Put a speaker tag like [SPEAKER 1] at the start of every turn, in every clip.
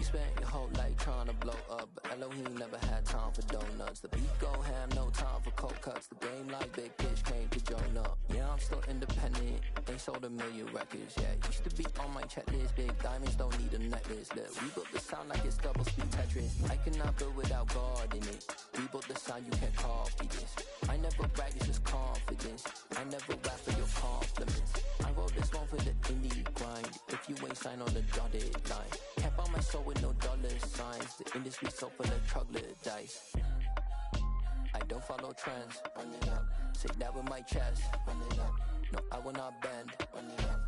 [SPEAKER 1] spent your whole life trying to blow up, but Elohim never had time for donuts. The beat go ham, no time for cold cuts. The game like Big Fish came to join up. Yeah, I'm still independent, ain't sold 1 million records yet. Used to be on my checklist, big diamonds don't need a necklace. Look, we built the sound like it's double speed Tetris. I cannot build without God in it. We built the sound, you can't copy this. I never brag, it's just confidence. I never rap for your compliments. I wrote this one for the indie grind. If you ain't signed on the dotted line, can't buy my soul with no dollar signs. The industry so full of troglodytes. I don't follow trends. Run it up. Say that with my chest. Run it up. No, I will not bend. Run it up.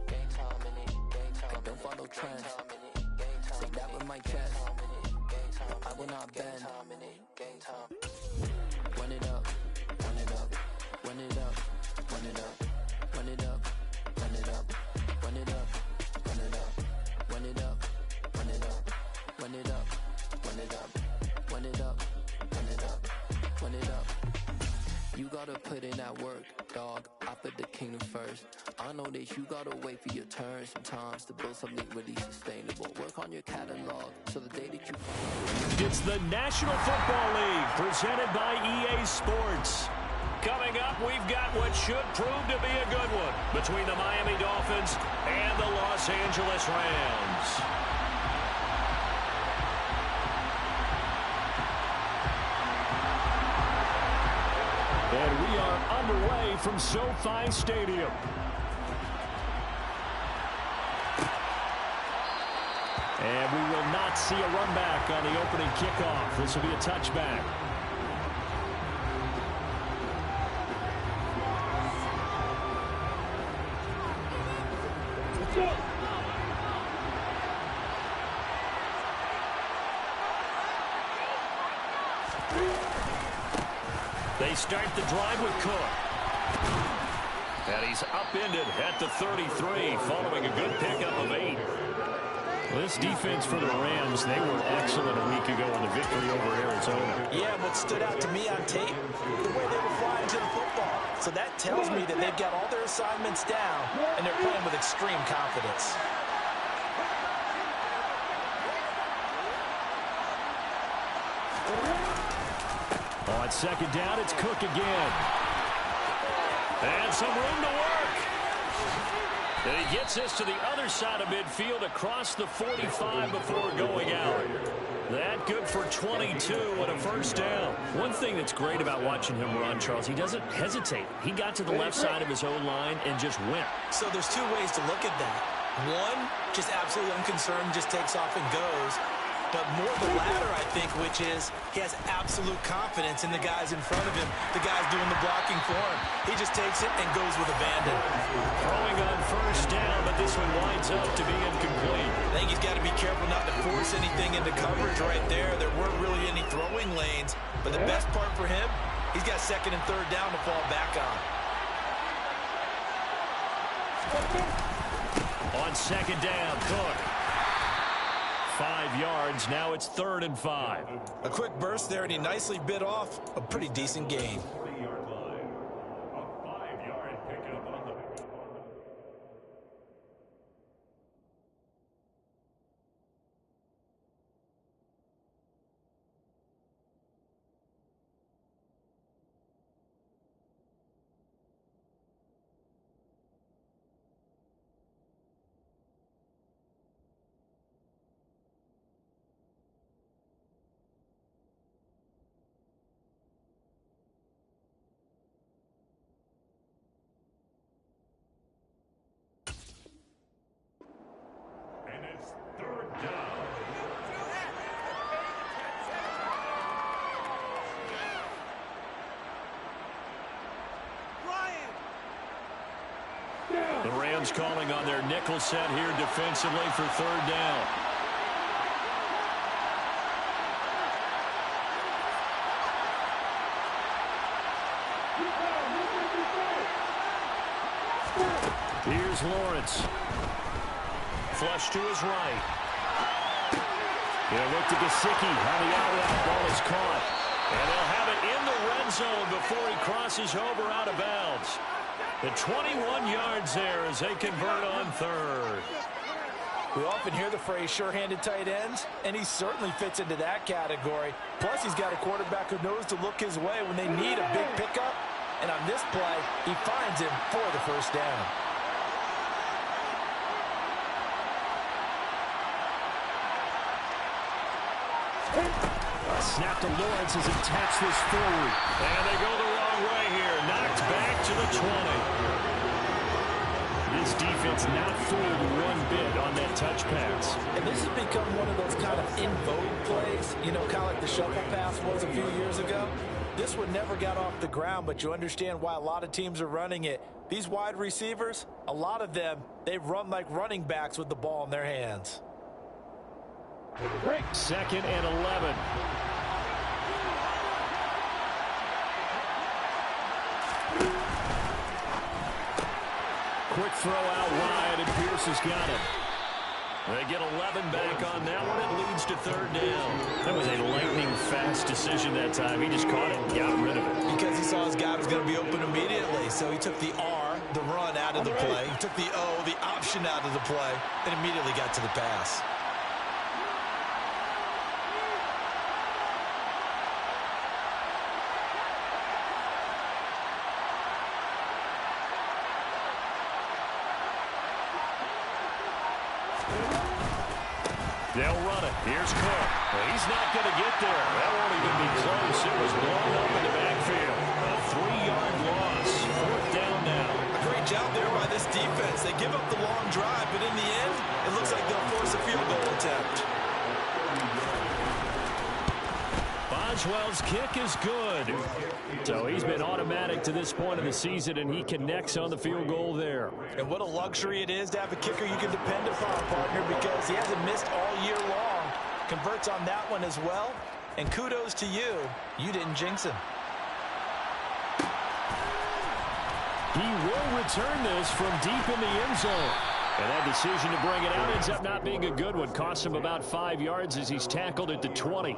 [SPEAKER 1] Game time in it. Game time. I don't follow trends. Say that with my chest. No, I will not bend. Game time. Run it up. Run it up. Run it up. Run it up. Run it up. Run it up. Run it up. Run it up. Run it up. Run it up. Run it up. Run it up. Run it up. Run it up. Run it up. You gotta put in that work, dog. I put the kingdom first. I know that you gotta wait for your turn sometimes to build something really sustainable. Work on your catalog so the day that you...
[SPEAKER 2] It's the National Football League presented by EA Sports. Coming up, we've got what should prove to be a good one between the Miami Dolphins and the Los Angeles Rams. And we are underway from SoFi Stadium. And we will not see a run back on the opening kickoff. This will be a touchback. They start the drive with Cook. And he's upended at the 33, following a good pickup of 8. This defense for the Rams, they were excellent a week ago in the victory over Arizona.
[SPEAKER 3] Yeah, what stood out to me on tape, the way they were flying to the football. So that tells me that they've got all their assignments down, and they're playing with extreme confidence.
[SPEAKER 2] On second down, it's Cook again. And some room to work. And he gets this to the other side of midfield across the 45 before going out. That good for 22 and a first down. One thing that's great about watching him run, Charles, he doesn't hesitate. He got to the left side of his own line and just went.
[SPEAKER 3] So there's two ways to look at that. One, just absolutely unconcerned, just takes off and goes. But more the latter, I think, which is he has absolute confidence in the guys in front of him, the guys doing the blocking for him. He just takes it and goes with abandon.
[SPEAKER 2] Throwing on first down, but this one winds up to be incomplete.
[SPEAKER 3] I think he's got to be careful not to force anything into coverage right there. There weren't really any throwing lanes. But the best part for him, he's got second and third down to fall back on.
[SPEAKER 2] On second down, Cook. 5 yards, now it's 3rd and 5.
[SPEAKER 3] A quick burst there, and he nicely bit off a pretty decent gain.
[SPEAKER 2] The Rams calling on their nickel set here defensively for 3rd down. Here's Lawrence. Flush to his right. He'll look to Gesicki on the out-route. Ball is caught. And they'll have it in the red zone before he crosses over out of bounds. The 21 yards there as they convert on 3rd.
[SPEAKER 3] We often hear the phrase sure-handed tight ends, and he certainly fits into that category. Plus, he's got a quarterback who knows to look his way when they need a big pickup. And on this play, he finds him for the first down.
[SPEAKER 2] Snap to Lawrence as he taps this forward. And they go the wrong way here. Knocked back to the 20. This defense not fooled one bit on that touch pass.
[SPEAKER 3] And this has become one of those kind of in vogue plays, you know, kind of like the shuffle pass was a few years ago. This one never got off the ground, but you understand why a lot of teams are running it. These wide receivers, a lot of them, they run like running backs with the ball in their hands.
[SPEAKER 2] Second and 11. Quick throw out wide, and Pierce has got it. They get 11 back on that one. It leads to third down. That was a lightning-fast decision that time. He just caught it and got rid of it.
[SPEAKER 3] Because he saw his guy was going to be open immediately, so he took the R, the run, out of the play. He took the O, the option, out of the play, and immediately got to the pass.
[SPEAKER 2] They'll run it. Here's Cook. Well, he's not going to get there. That won't even be close. It was blown up in the backfield. A 3-yard loss. Fourth down now.
[SPEAKER 3] Great job there by this defense. They give up the long drive, but in the end, it looks like they'll force a field goal attempt.
[SPEAKER 2] Boswell's kick is good. So he's been automatic to this point of the season, and he connects on the field goal there.
[SPEAKER 3] And what a luxury it is to have a kicker you can depend upon, partner, because he hasn't missed all year long. Converts on that one as well. And kudos to you. You didn't jinx him.
[SPEAKER 2] He will return this from deep in the end zone. And that decision to bring it out ends up not being a good one. Costs him about 5 yards as he's tackled at the 20.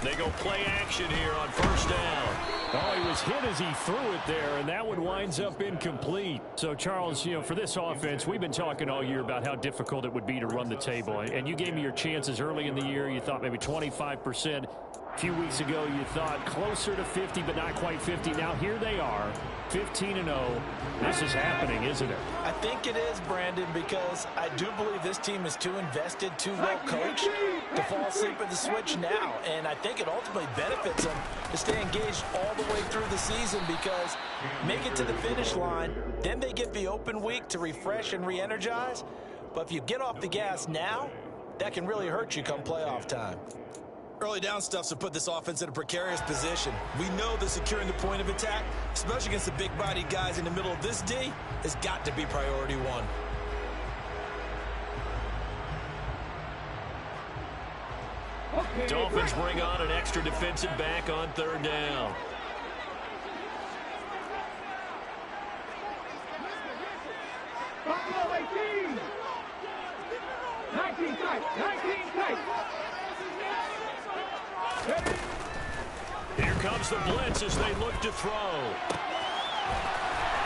[SPEAKER 2] They go play action here on first down. Oh, he was hit as he threw it there, and that one winds up incomplete. So, Charles, you know, for this offense, we've been talking all year about how difficult it would be to run the table. And you gave me your chances early in the year. You thought maybe 25%. A few weeks ago, you thought closer to 50, but not quite 50. Now, here they are, 15-0. This is happening, isn't it?
[SPEAKER 3] I think it is, Brandon, because I do believe this team is too invested, too well coached to fall asleep at the switch now. And I think it ultimately benefits them to stay engaged all the way through the season, because make it to the finish line, then they get the open week to refresh and re-energize. But if you get off the gas now, that can really hurt you come playoff time. Early down stuffs will put this offense in a precarious position. We know that securing the point of attack, especially against the big-bodied guys in the middle of this D, has got to be priority one.
[SPEAKER 2] Dolphins bring on an extra defensive back on third down.
[SPEAKER 4] Buffalo 18. 19 tight. 19 tight.
[SPEAKER 2] Here comes the blitz as they look to throw.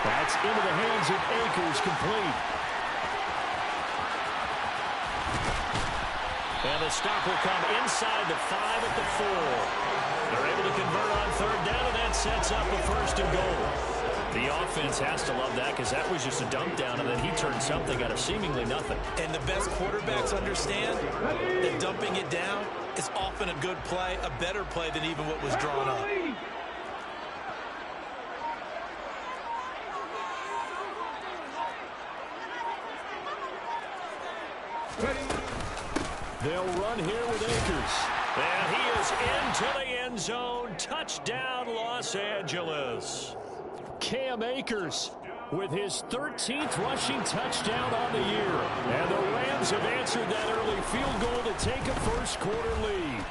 [SPEAKER 2] That's into the hands of Akers, complete. And the stop will come inside the 5 at the 4. They're able to convert on third down, and that sets up a first and goal. The offense has to love that, because that was just a dump down, and then he turned something out of seemingly nothing.
[SPEAKER 3] And the best quarterbacks understand that dumping it down is often a good play, a better play than even what was drawn up.
[SPEAKER 2] They'll run here with Akers. And he is into the end zone. Touchdown, Los Angeles. Cam Akers with his 13th rushing touchdown on the year. And the Rams have answered that early field goal to take a first quarter lead.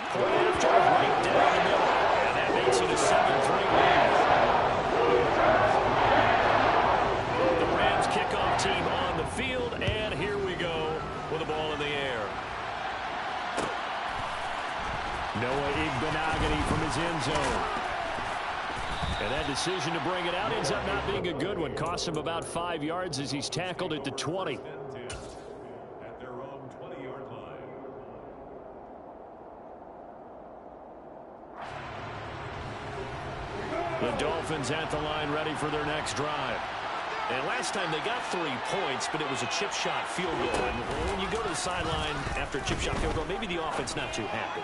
[SPEAKER 2] Point after right down the middle. And that makes makes it a 7-3 lead. The Rams kickoff team on the field, and here we go with the ball in the air. Noah Igbenogany from his end zone. And that decision to bring it out ends up not being a good one. Costs him about 5 yards as he's tackled at the 20.
[SPEAKER 5] At their own 20-yard line.
[SPEAKER 2] The Dolphins at the line ready for their next drive. And last time they got 3 points, but it was a chip shot field goal. And when you go to the sideline after a chip shot field goal, maybe the offense not too happy.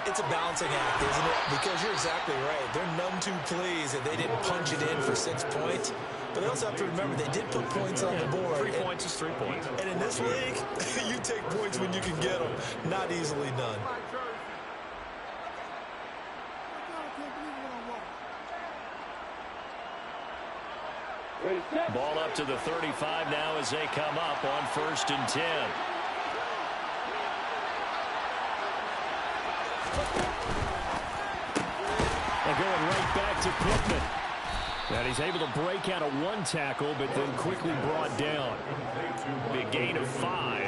[SPEAKER 3] It's a balancing act, isn't it? Because you're exactly right. They're none too pleased that they didn't punch it in for 6 points. But they also have to remember they did put points on the board.
[SPEAKER 2] 3 points is 3 points.
[SPEAKER 3] And in this league, you take points when you can get them. Not easily done.
[SPEAKER 2] Ball up to the 35 now as they come up on 1st and 10. They're going right back to Pittman. And he's able to break out of 1 tackle, but then quickly brought down. Big gain of 5,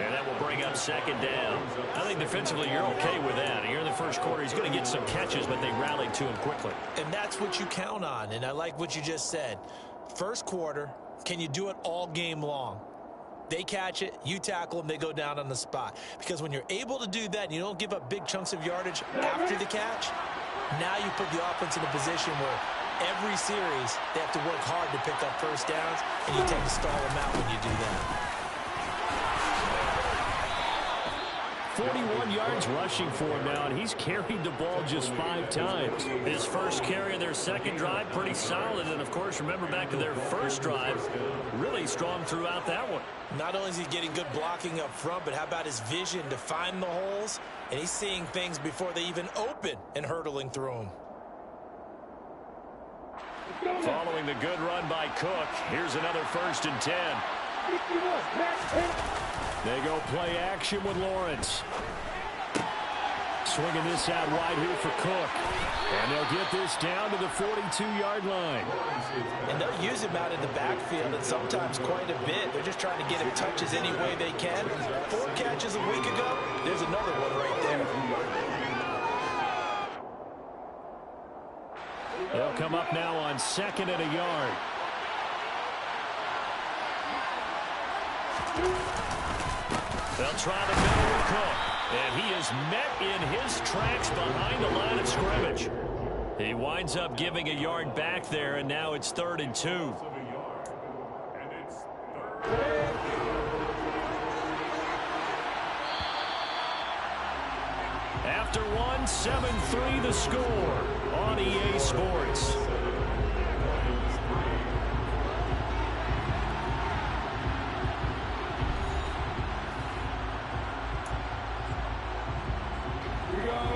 [SPEAKER 2] and that will bring up 2nd down. I think defensively you're okay with that. Here in the first quarter, he's going to get some catches, but they rallied to him quickly.
[SPEAKER 3] And that's what you count on, and I like what you just said. First quarter, can you do it all game long? They catch it, you tackle them, they go down on the spot. Because when you're able to do that and you don't give up big chunks of yardage after the catch, now you put the offense in a position where every series they have to work hard to pick up first downs, and you tend to stall them out when you do that.
[SPEAKER 2] 41 yards rushing for him now, and he's carried the ball just 5 times. His first carry of their second drive, pretty solid. And, of course, remember back to their first drive, really strong throughout that one.
[SPEAKER 3] Not only is he getting good blocking up front, but how about his vision to find the holes? And he's seeing things before they even open and hurdling through them.
[SPEAKER 2] Following the good run by Cook, here's another 1st and 10. They go play action with Lawrence. Swinging this out wide here for Cook. And they'll get this down to the 42-yard line.
[SPEAKER 3] And they'll use him out in the backfield, and sometimes quite a bit. They're just trying to get him touches any way they can. 4 catches a week ago. There's another one right there.
[SPEAKER 2] They'll come up now on 2nd and a yard. They'll try the middle with Cook. And he is met in his tracks behind the line of scrimmage. He winds up giving a yard back there, and now it's 3rd and 2. After 1, 7-3 the score on EA Sports.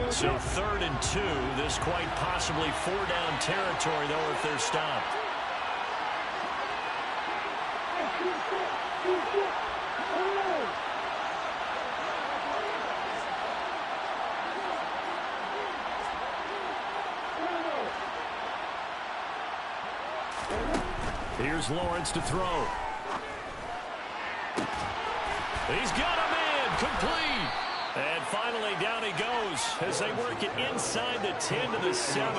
[SPEAKER 2] So 3rd and 2. This quite possibly 4-down territory, though, if they're stopped. Here's Lawrence to throw. He's got a man, complete. And finally, down he goes as they work it inside the 10 to the 7.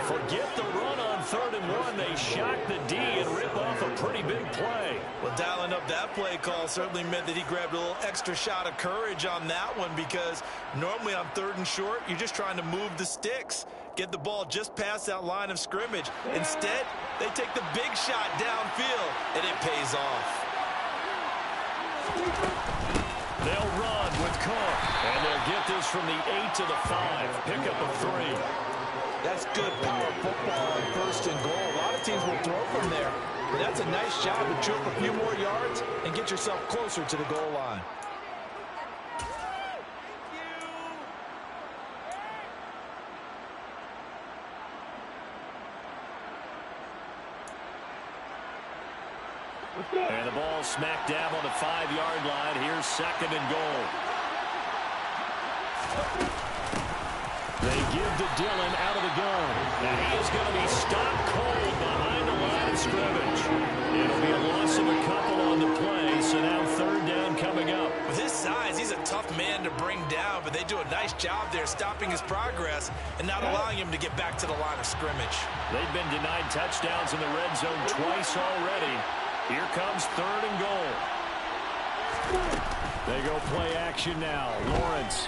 [SPEAKER 2] Forget the run on 3rd and 1. They shock the D and rip off a pretty big play.
[SPEAKER 3] Well, dialing up that play call certainly meant that he grabbed a little extra shot of courage on that one, because normally on 3rd and short, you're just trying to move the sticks, get the ball just past that line of scrimmage. Instead, they take the big shot downfield, and it pays off.
[SPEAKER 2] They'll run with Cook, and they'll get this from the 8 to the 5. Pick up a 3.
[SPEAKER 3] That's good power football on 1st and goal. A lot of teams will throw from there, but that's a nice job to chew up a few more yards and get yourself closer to the goal line.
[SPEAKER 2] And the ball smack dab on the 5-yard line. Here's 2nd and goal. They give to Dillon out of the gun. And he is going to be stopped cold behind the line of scrimmage. It'll be a loss of a couple on the play, so now third down coming up.
[SPEAKER 3] With his size, he's a tough man to bring down, but they do a nice job there stopping his progress and not allowing him to get back to the line of scrimmage.
[SPEAKER 2] They've been denied touchdowns in the red zone twice already. Here comes third and goal. They go play action now. Lawrence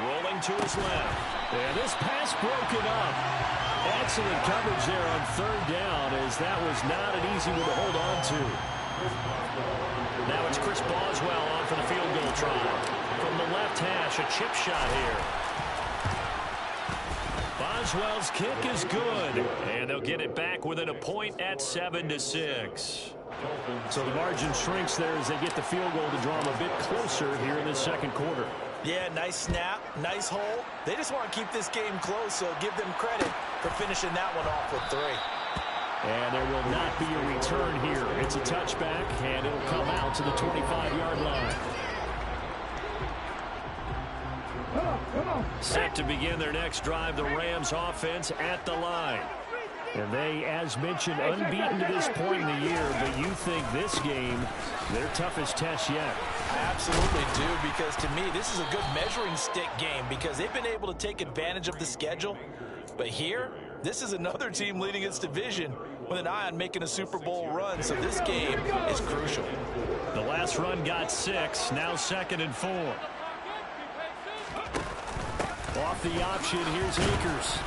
[SPEAKER 2] rolling to his left. And this pass broken up. Excellent coverage there on third down, as that was not an easy one to hold on to. Now it's Chris Boswell on for the field goal try. From the left hash, a chip shot here. Boswell's kick is good. And they'll get it back within a point at 7-6. So the margin shrinks there as they get the field goal to draw them a bit closer here in the second quarter.
[SPEAKER 3] Yeah, nice snap, nice hole. They just want to keep this game close, so give them credit for finishing that one off with 3.
[SPEAKER 2] And there will not be a return here. It's a touchback, and it'll come out to the 25-yard line. Set to begin their next drive, the Rams offense at the line. And they, as mentioned, unbeaten to this point in the year, but you think this game, their toughest test yet.
[SPEAKER 3] I absolutely do, because to me, this is a good measuring stick game because they've been able to take advantage of the schedule. But here, this is another team leading its division with an eye on making a Super Bowl run, so this game is crucial.
[SPEAKER 2] The last run got 6, now 2nd and 4. Off the option, here's Akers.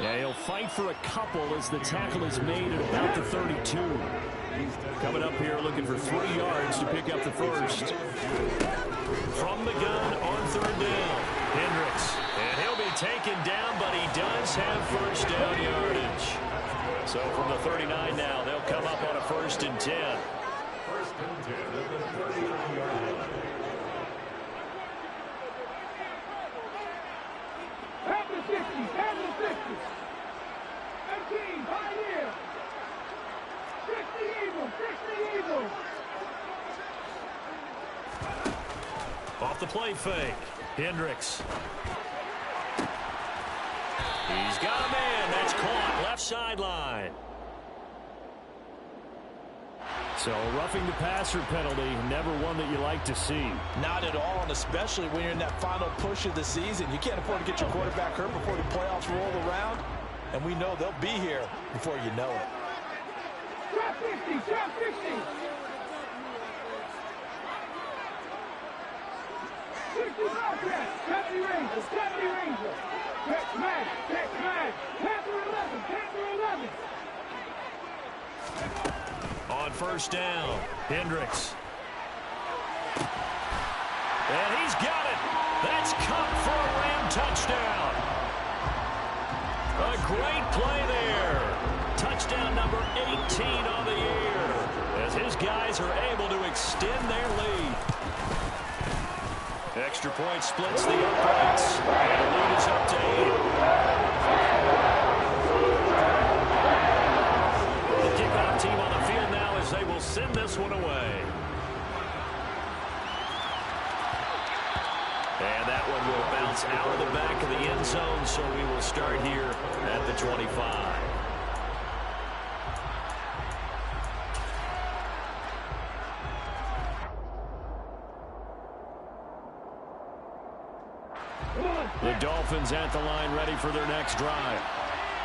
[SPEAKER 2] Yeah, he'll fight for a couple as the tackle is made at about the 32. Coming up here looking for 3 yards to pick up the first. From the gun on third down, Hendricks. And he'll be taken down, but he does have first down yardage. So from the 39 now, they'll come up on a 1st and 10.
[SPEAKER 5] 1st and 10 at the 39-yard line.
[SPEAKER 4] After 60, after 60. 18, right here. 60 Eagles, 60 Eagles.
[SPEAKER 2] Off the play fake, Hendricks. He's got a man. That's caught left sideline. So roughing the passer penalty, never one that you like to see.
[SPEAKER 3] Not at all, and especially when you're in that final push of the season. You can't afford to get your quarterback hurt before the playoffs roll around, and we know they'll be here before you know it.
[SPEAKER 4] Drop 50, drop 50. 60 Bobcats, 70 Rangers, 70 Rangers. Text mag, Panther 11, Panther 11.
[SPEAKER 2] On first down, Hendricks. And he's got it. That's Cup for a Ram touchdown. A great play there. Touchdown number 18 on the year, as his guys are able to extend their lead. Extra point splits the uprights, and the lead is up to 8. The kickoff team on the field now as they will send this one away. And that one will bounce out of the back of the end zone, so we will start here at the 25. The Dolphins at the line, ready for their next drive.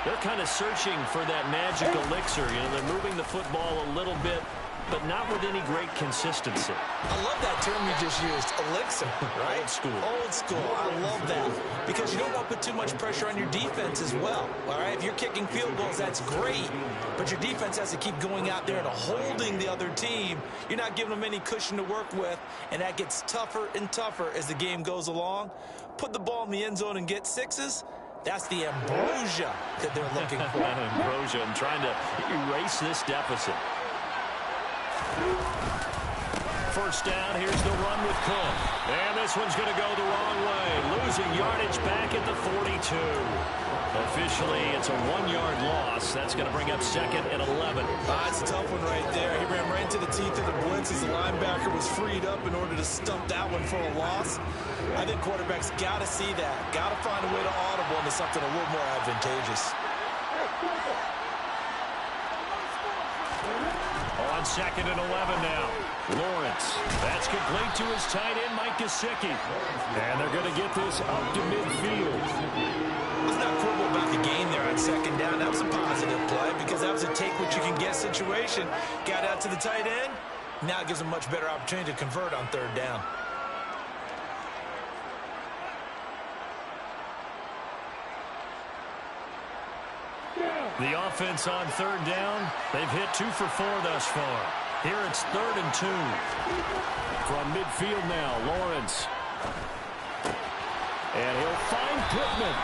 [SPEAKER 2] They're kind of searching for that magic elixir. You know, they're moving the football a little bit, but not with any great consistency.
[SPEAKER 3] I love that term you just used, elixir, right?
[SPEAKER 2] Old school.
[SPEAKER 3] Old school. I love that because you don't want to put too much pressure on your defense as well. All right, if you're kicking field goals, that's great, but your defense has to keep going out there and holding the other team. You're not giving them any cushion to work with, and that gets tougher and tougher as the game goes along. Put the ball in the end zone and get 6s. That's the ambrosia that they're looking for.
[SPEAKER 2] Ambrosia, and trying to erase this deficit. First down, here's the run with Cook. And this one's going to go the wrong way. Losing yardage back at the 42. Officially, it's a 1-yard loss. That's going to bring up 2nd and 11.
[SPEAKER 3] It's a tough one right there. He ran right into the teeth of the blitz as the linebacker was freed up in order to stump that one for a loss. I think quarterbacks got to see that. Got to find a way to audible into something a little more advantageous.
[SPEAKER 2] On 2nd and 11 now. Lawrence. That's complete to his tight end, Mike Gesicki. And they're going to get this up to midfield.
[SPEAKER 3] Let's not quibble about the gain there on 2nd down. That was a positive play because that was a take-what-you-can-get situation. Got out to the tight end. Now it gives them a much better opportunity to convert on 3rd down.
[SPEAKER 2] The offense on 3rd down, they've hit 2 for 4 thus far. Here it's 3rd and 2. From midfield now, Lawrence. And he'll find Pittman.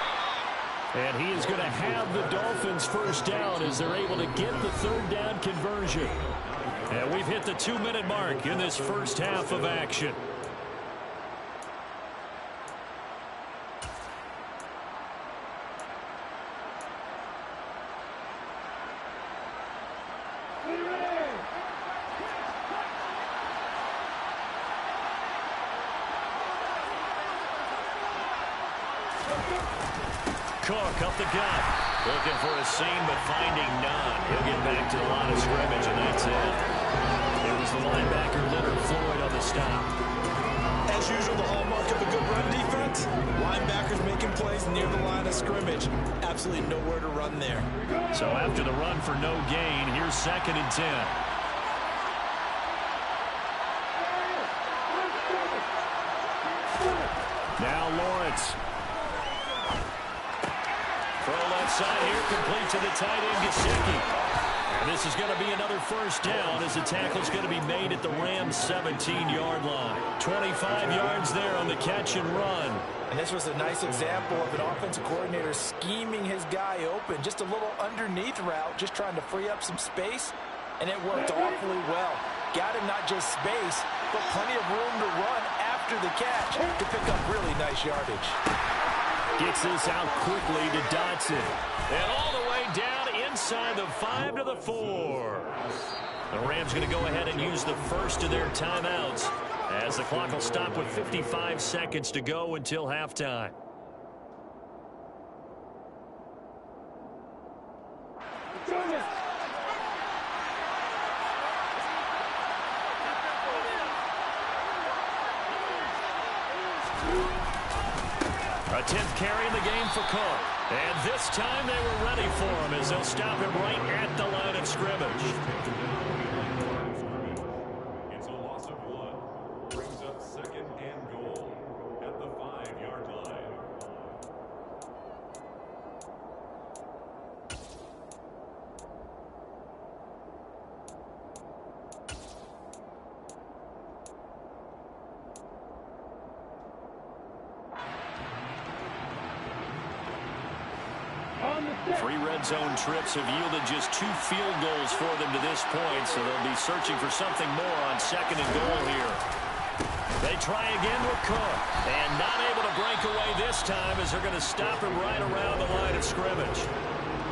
[SPEAKER 2] And he is going to have the Dolphins first down as they're able to get the 3rd down conversion. And we've hit the 2-minute mark in this first half of action. Cook up the gut. Looking for a seam, but finding none. He'll get back to the line of scrimmage, and that's it. It was the linebacker, Leonard Floyd, on the stop.
[SPEAKER 3] As usual, the hallmark of a good run defense, linebackers making plays near the line of scrimmage. Absolutely nowhere to run there.
[SPEAKER 2] So after the run for no gain, here's 2nd and 10. Now Lawrence. Throw left side here, complete to the tight end, Gesicki. And this is going to be another first down as the tackle's going to be made at the Rams' 17-yard line. 25 yards there on the catch and run.
[SPEAKER 3] And this was a nice example of an offensive coordinator scheming his guy open. Just a little underneath route, just trying to free up some space, and it worked awfully well. Got him not just space, but plenty of room to run after the catch to pick up really nice yardage.
[SPEAKER 2] Gets this out quickly to Dotson. And all the way down inside the 5 to the 4. The Rams going to go ahead and use the first of their timeouts as the clock will stop with 55 seconds to go until halftime. A 10th carry in the game for Cook. And this time they were ready for him as they'll stop him right at the line of scrimmage.
[SPEAKER 5] It's a loss of 1. Brings up 2nd and goal at the 5-yard line.
[SPEAKER 2] Three red zone trips have yielded just 2 field goals for them to this point, so they'll be searching for something more on 2nd and goal here. They try again with Cook, and not able to break away this time as they're going to stop him right around the line of scrimmage.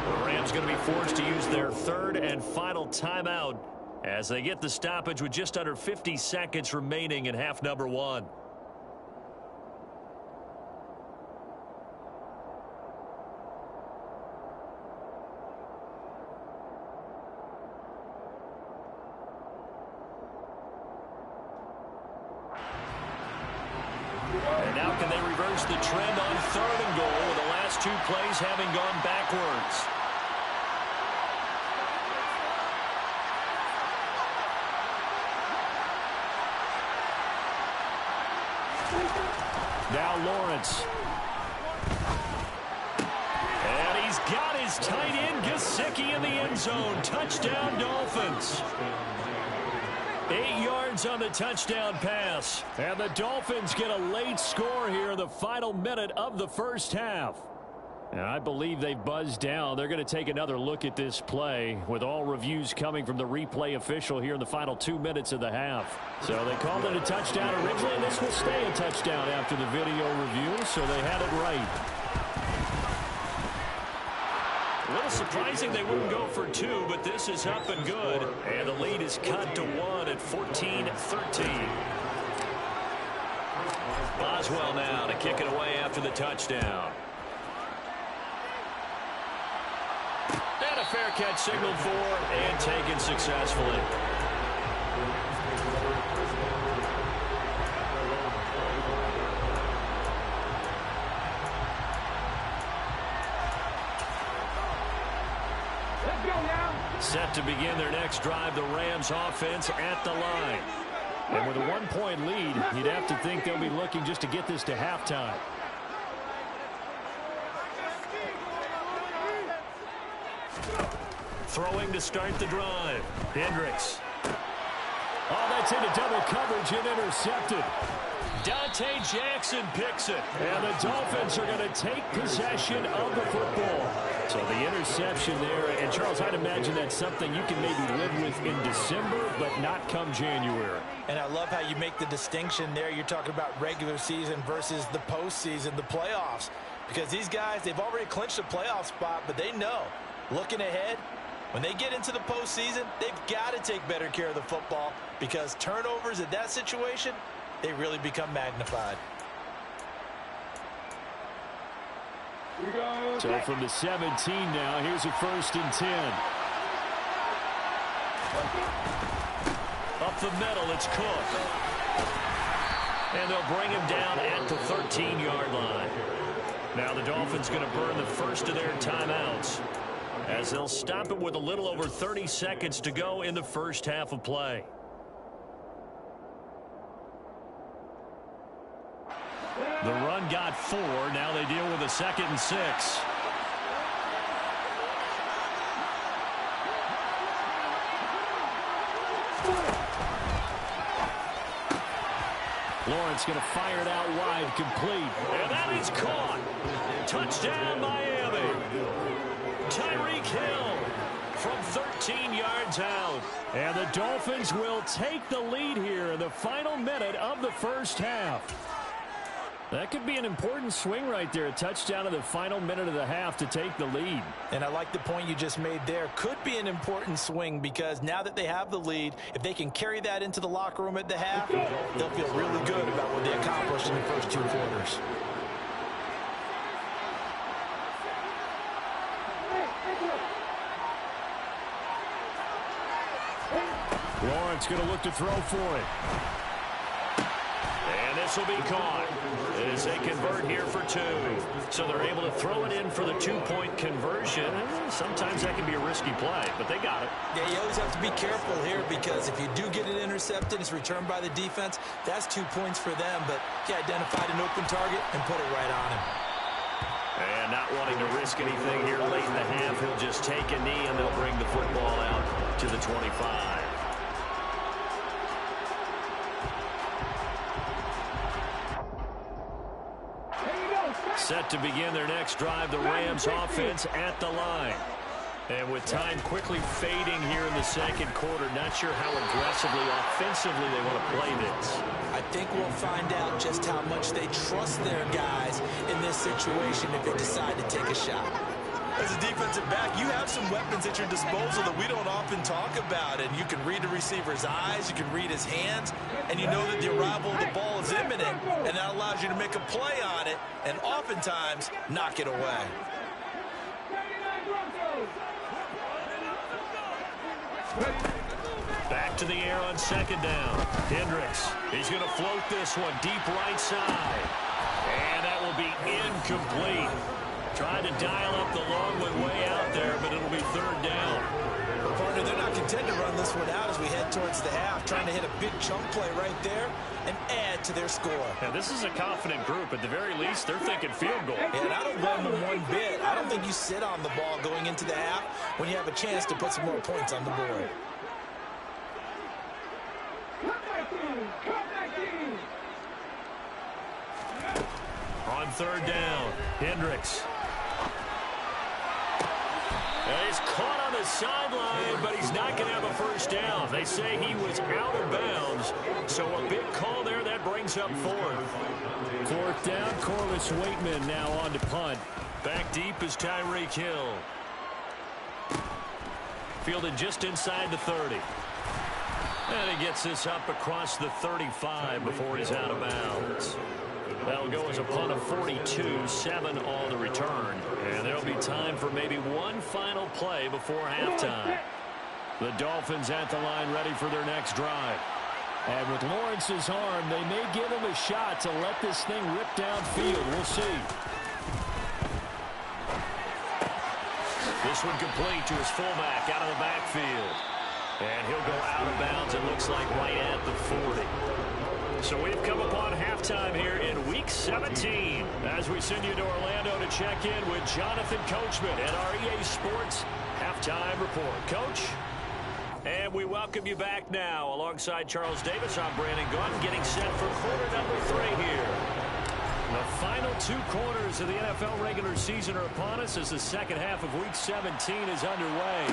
[SPEAKER 2] The Rams going to be forced to use their 3rd and final timeout as they get the stoppage with just under 50 seconds remaining in half number 1. And now can they reverse the trend on 3rd and goal with the last 2 plays having gone backwards? Now Lawrence. And he's got his tight end Gesicki in the end zone. Touchdown Dolphins. 8 yards on the touchdown pass. And the Dolphins get a late score here in the final minute of the first half. And I believe they've buzzed down. They're going to take another look at this play with all reviews coming from the replay official here in the final 2 minutes of the half. So they called it a touchdown originally, and this will stay a touchdown after the video review, so they had it right. surprising they wouldn't go for 2, but this is up and good. And the lead is cut to 1 at 14-13. Boswell now to kick it away after the touchdown. And a fair catch signaled for and taken successfully.
[SPEAKER 4] Let's go now.
[SPEAKER 2] Set to begin their next drive, the Rams offense at the line. And with a 1-point lead, you'd have to think they'll be looking just to get this to halftime. Throwing to start the drive. Hendricks. Oh, that's into double coverage and intercepted. Dante Jackson picks it. And the Dolphins are going to take possession of the football. So the interception there. And, Charles, I'd imagine that's something you can maybe live with in December, but not come January.
[SPEAKER 3] And I love how you make the distinction there. You're talking about regular season versus the postseason, the playoffs. Because these guys, they've already clinched a playoff spot, but they know, looking ahead, when they get into the postseason, they've got to take better care of the football because turnovers in that situation, they really become magnified.
[SPEAKER 2] So from the 17 now, here's a 1st and 10. Up the middle, it's Cook. And they'll bring him down at the 13-yard line. Now the Dolphins going to burn the first of their timeouts as they'll stop it with a little over 30 seconds to go in the first half of play. The run got 4. Now they deal with a 2nd and 6. Lawrence going to fire it out wide, complete. And that is caught. Touchdown, Miami. Tyreek Hill from 13 yards out. And the Dolphins will take the lead here in the final minute of the first half. That could be an important swing right there. A touchdown in the final minute of the half to take the lead.
[SPEAKER 3] And I like the point you just made there. Could be an important swing because now that they have the lead, if they can carry that into the locker room at the half, they'll feel really good about what they accomplished in the first 2 quarters.
[SPEAKER 2] Lawrence going to look to throw for it. And this will be caught as they convert here for 2. So they're able to throw it in for the 2-point conversion. Sometimes that can be a risky play, but they got it.
[SPEAKER 3] Yeah, you always have to be careful here because if you do get it intercepted, it's returned by the defense. That's 2 points for them, but he identified an open target and put it right on him.
[SPEAKER 2] And not wanting to risk anything here late in the half, he'll just take a knee and they'll bring the football out to the 25. Set to begin their next drive, the Rams offense at the line. And with time quickly fading here in the second quarter, not sure how aggressively, offensively they want to play this.
[SPEAKER 3] I think we'll find out just how much they trust their guys in this situation if they decide to take a shot. As a defensive back, you have some weapons at your disposal that we don't often talk about. And you can read the receiver's eyes, you can read his hands, and you know that the arrival of the ball is imminent, and that allows you to make a play on it and oftentimes knock it away.
[SPEAKER 2] Back to the air on 2nd down. Hendricks, he's going to float this one deep right side. And that will be incomplete. Trying to dial up the long one way out there, but it'll be 3rd down.
[SPEAKER 3] Well, partner, they're not content to run this one out as we head towards the half, trying to hit a big chunk play right there and add to their score.
[SPEAKER 2] Now, this is a confident group. At the very least, they're thinking field goal.
[SPEAKER 3] And I don't blame them one bit. I don't think you sit on the ball going into the half when you have a chance to put some more points on the board.
[SPEAKER 2] On 3rd down, Hendricks. And he's caught on the sideline, but he's not going to have a first down. They say he was out of bounds. So a big call there. That brings up 4th. 4th down, Corliss Waitman now on to punt. Back deep is Tyreek Hill. Fielded just inside the 30. And he gets this up across the 35 before he's out of bounds. That'll go as a punt of 42, 7 on the return. And there'll be time for maybe one final play before halftime. The Dolphins at the line ready for their next drive.
[SPEAKER 6] And with Lawrence's arm, they may give him a shot to let this thing rip downfield. We'll see.
[SPEAKER 2] This one complete to his fullback out of the backfield. And he'll go out of bounds, it looks like, right at the 40. So we've come upon halftime here in Week 17 as we send you to Orlando to check in with Jonathan Coachman at our EA Sports Halftime Report. Coach? And we welcome you back now. Alongside Charles Davis, I'm Brandon Gunn, getting set for quarter number 3 here. The final 2 quarters of the NFL regular season are upon us as the second half of Week 17 is underway.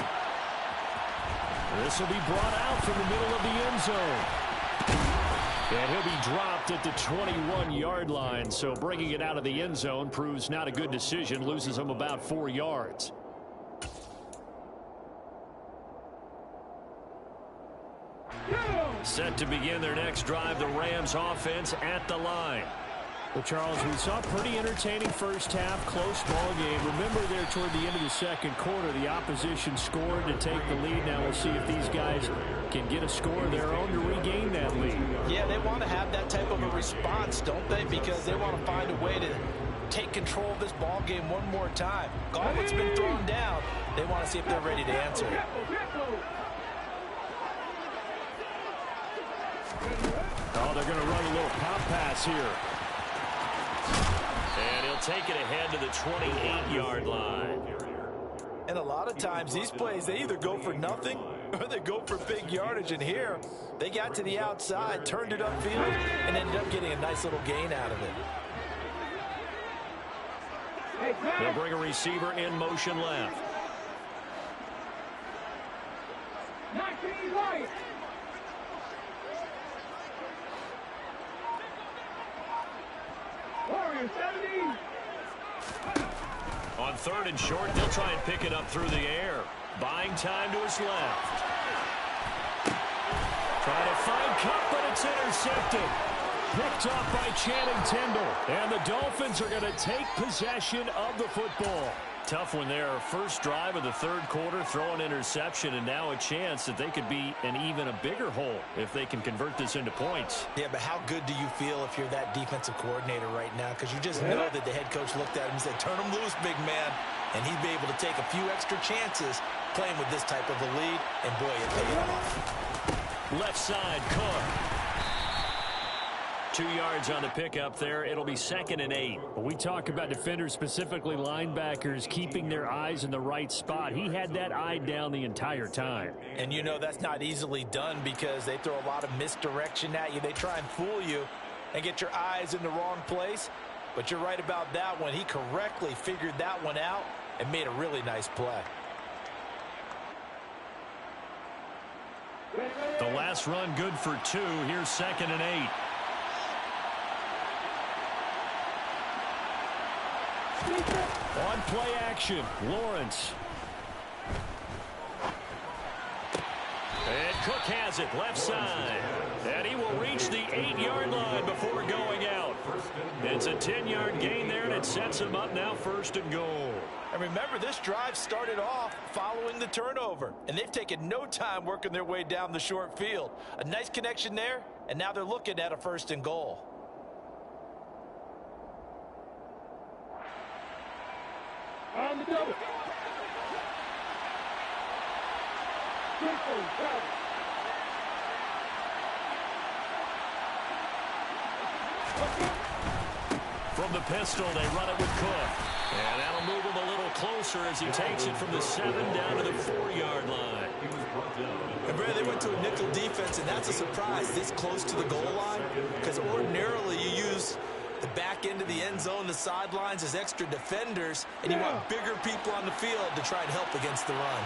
[SPEAKER 2] This will be brought out from the middle of the end zone. And he'll be dropped at the 21-yard line, so bringing it out of the end zone proves not a good decision, loses him about 4 yards. Set to begin their next drive, the Rams offense at the line.
[SPEAKER 6] Well, Charles, we saw a pretty entertaining first half, close ball game. Remember there toward the end of the second quarter, the opposition scored to take the lead. Now we'll see if these guys can get a score of their own to regain that lead.
[SPEAKER 3] Yeah, they want to have that type of a response, don't they? Because they want to find a way to take control of this ball game one more time. Gauntlet's been thrown down. They want to see if they're ready to answer it.
[SPEAKER 6] Oh, they're going to run a little pop pass here.
[SPEAKER 2] And he'll take it ahead to the 28-yard line.
[SPEAKER 3] And a lot of times these plays, they either go for nothing or they go for big yardage. And here, they got to the outside, turned it upfield, and ended up getting a nice little gain out of it.
[SPEAKER 2] They'll bring a receiver in motion left.
[SPEAKER 4] 19 right. Warriors 70.
[SPEAKER 2] On 3rd and short, they'll try and pick it up through the air. Buying time to his left. Trying to find Cup, but it's intercepted. Picked off by Channing Tindall. And the Dolphins are going to take possession of the football. Tough one there. First drive of the 3rd quarter, throw an interception, and now a chance that they could be in even a bigger hole if they can convert this into points.
[SPEAKER 3] Yeah, but how good do you feel if you're that defensive coordinator right now? Because you just know that the head coach looked at him and said, turn him loose, big man. And he'd be able to take a few extra chances playing with this type of a lead, and boy, it paid off.
[SPEAKER 2] Left side, Cook. 2 yards on the pickup there. It'll be 2nd and 8.
[SPEAKER 6] When we talk about defenders, specifically linebackers, keeping their eyes in the right spot. He had that eye down the entire time.
[SPEAKER 3] And you know that's not easily done because they throw a lot of misdirection at you. They try and fool you and get your eyes in the wrong place. But you're right about that one. He correctly figured that one out and made a really nice play.
[SPEAKER 2] The last run good for 2. Here's 2nd and 8.
[SPEAKER 6] On play action, Lawrence.
[SPEAKER 2] And Cook has it left side. And he will reach the 8-yard line before going out. It's a 10-yard gain there, and it sets him up now 1st and goal.
[SPEAKER 3] And remember, this drive started off following the turnover. And they've taken no time working their way down the short field. A nice connection there, and now they're looking at a 1st and goal.
[SPEAKER 4] On the double.
[SPEAKER 2] From the pistol, they run it with Cook. And that'll move him a little closer as he takes it from the 7 down to the 4-yard line.
[SPEAKER 3] And Brad, they went to a nickel defense, and that's a surprise this close to the goal line, because ordinarily you use the back end of the end zone, the sidelines as extra defenders, and you want bigger people on the field to try and help against the run.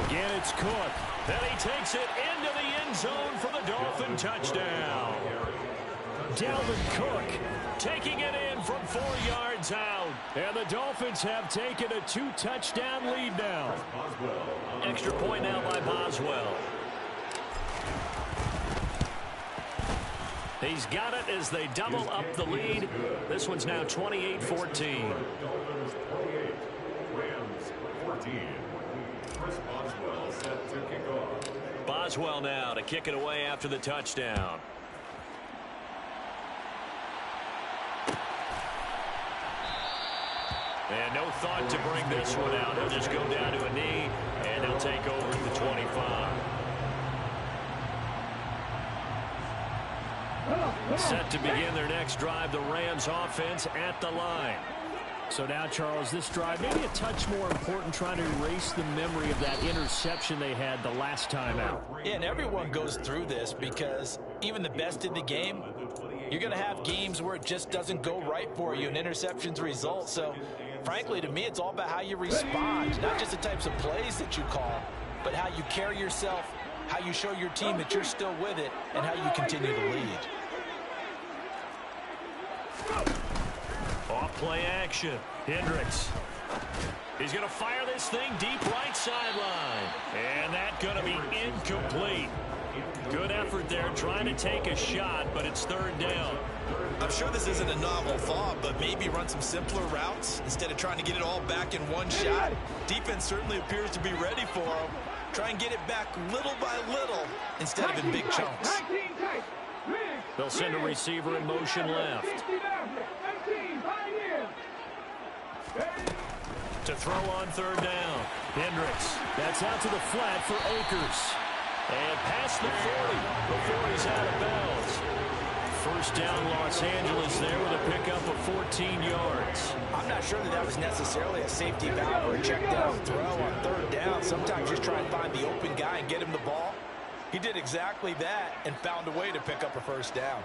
[SPEAKER 6] Again, it's Cook.
[SPEAKER 2] And he takes it into the end zone for the Dolphin touchdown. Dalvin Cook taking it in from 4 yards out.
[SPEAKER 6] And the Dolphins have taken a 2-touchdown lead now.
[SPEAKER 2] Extra point now by Boswell. He's got it as they double up the lead. This one's now 28-14.
[SPEAKER 5] Dolphins 28, Rams 14. Chris Boswell set to kick off.
[SPEAKER 2] Boswell now to kick it away after the touchdown. And no thought to bring this one out. He'll just go down to a knee, and they'll take over at the 25. Set to begin their next drive, the Rams offense at the line.
[SPEAKER 6] So now, Charles, this drive maybe a touch more important, trying to erase the memory of that interception they had the last time out.
[SPEAKER 3] Yeah, and everyone goes through this because even the best in the game, you're going to have games where it just doesn't go right for you and interceptions result. So, frankly, to me, it's all about how you respond, not just the types of plays that you call, but how you carry yourself, how you show your team that you're still with it, and how you continue to lead.
[SPEAKER 2] Off play action. Hendricks. He's going to fire this thing deep right sideline. And that's going to be incomplete. Good effort there trying to take a shot, but it's third down.
[SPEAKER 3] I'm sure this isn't a novel thought, but maybe run some simpler routes instead of trying to get it all back in one shot. Defense certainly appears to be ready for them. Try and get it back little by little instead of in big chunks.
[SPEAKER 2] They'll send a receiver in motion left. To throw on third down. Hendricks.
[SPEAKER 6] That's out to the flat for Akers.
[SPEAKER 2] And past the 40 before he's out of bounds. First down Los Angeles there with a pickup of 14 yards.
[SPEAKER 3] I'm not sure that was necessarily a safety valve or a check down throw on third down. Sometimes just try and find the open guy and get him the ball. He did exactly that and found a way to pick up a first down.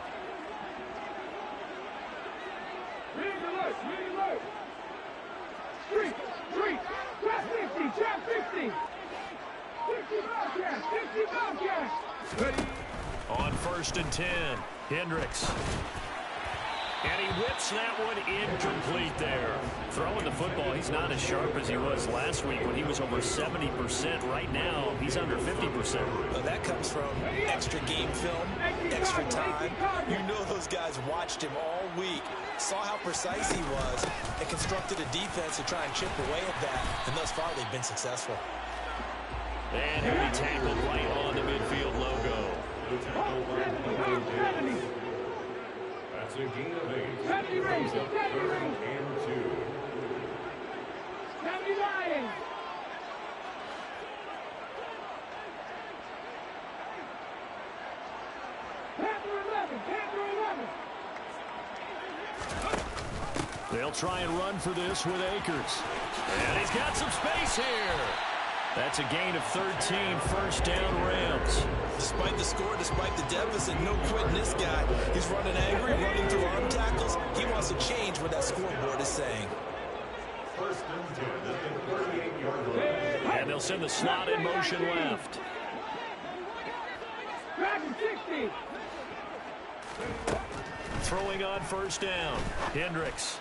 [SPEAKER 4] Street, trap 50, trap 50. 60 Bobcats, 60 Bobcats. Ready?
[SPEAKER 2] On 1st and 10, Hendricks. And he whips that one incomplete there. Throwing the football, he's not as sharp as he was last week when he was over 70%. Right now, he's under 50%.
[SPEAKER 3] Well, that comes from extra game film, extra time. You know those guys watched him all week, saw how precise he was, and constructed a defense to try and chip away at that. And thus far, they've been successful.
[SPEAKER 2] And he'll be tackled right on the midfield logo.
[SPEAKER 5] That's a gain of 8.
[SPEAKER 4] 70 Rangers, 70
[SPEAKER 5] Third
[SPEAKER 4] Rangers.
[SPEAKER 5] and 2.
[SPEAKER 4] 70 Lions. Panther 11, Panther 11.
[SPEAKER 6] They'll try and run for this with Akers.
[SPEAKER 2] And he's got some space here. That's a gain of 13, first down Rams.
[SPEAKER 3] Despite the score, despite the deficit, no quitting this guy. He's running angry, running through arm tackles. He wants to change what that scoreboard is saying.
[SPEAKER 5] First and 10 at the 38-yard line.
[SPEAKER 2] And they'll send the slot in motion left.
[SPEAKER 4] Dragon 60.
[SPEAKER 2] Throwing on first down. Hendricks.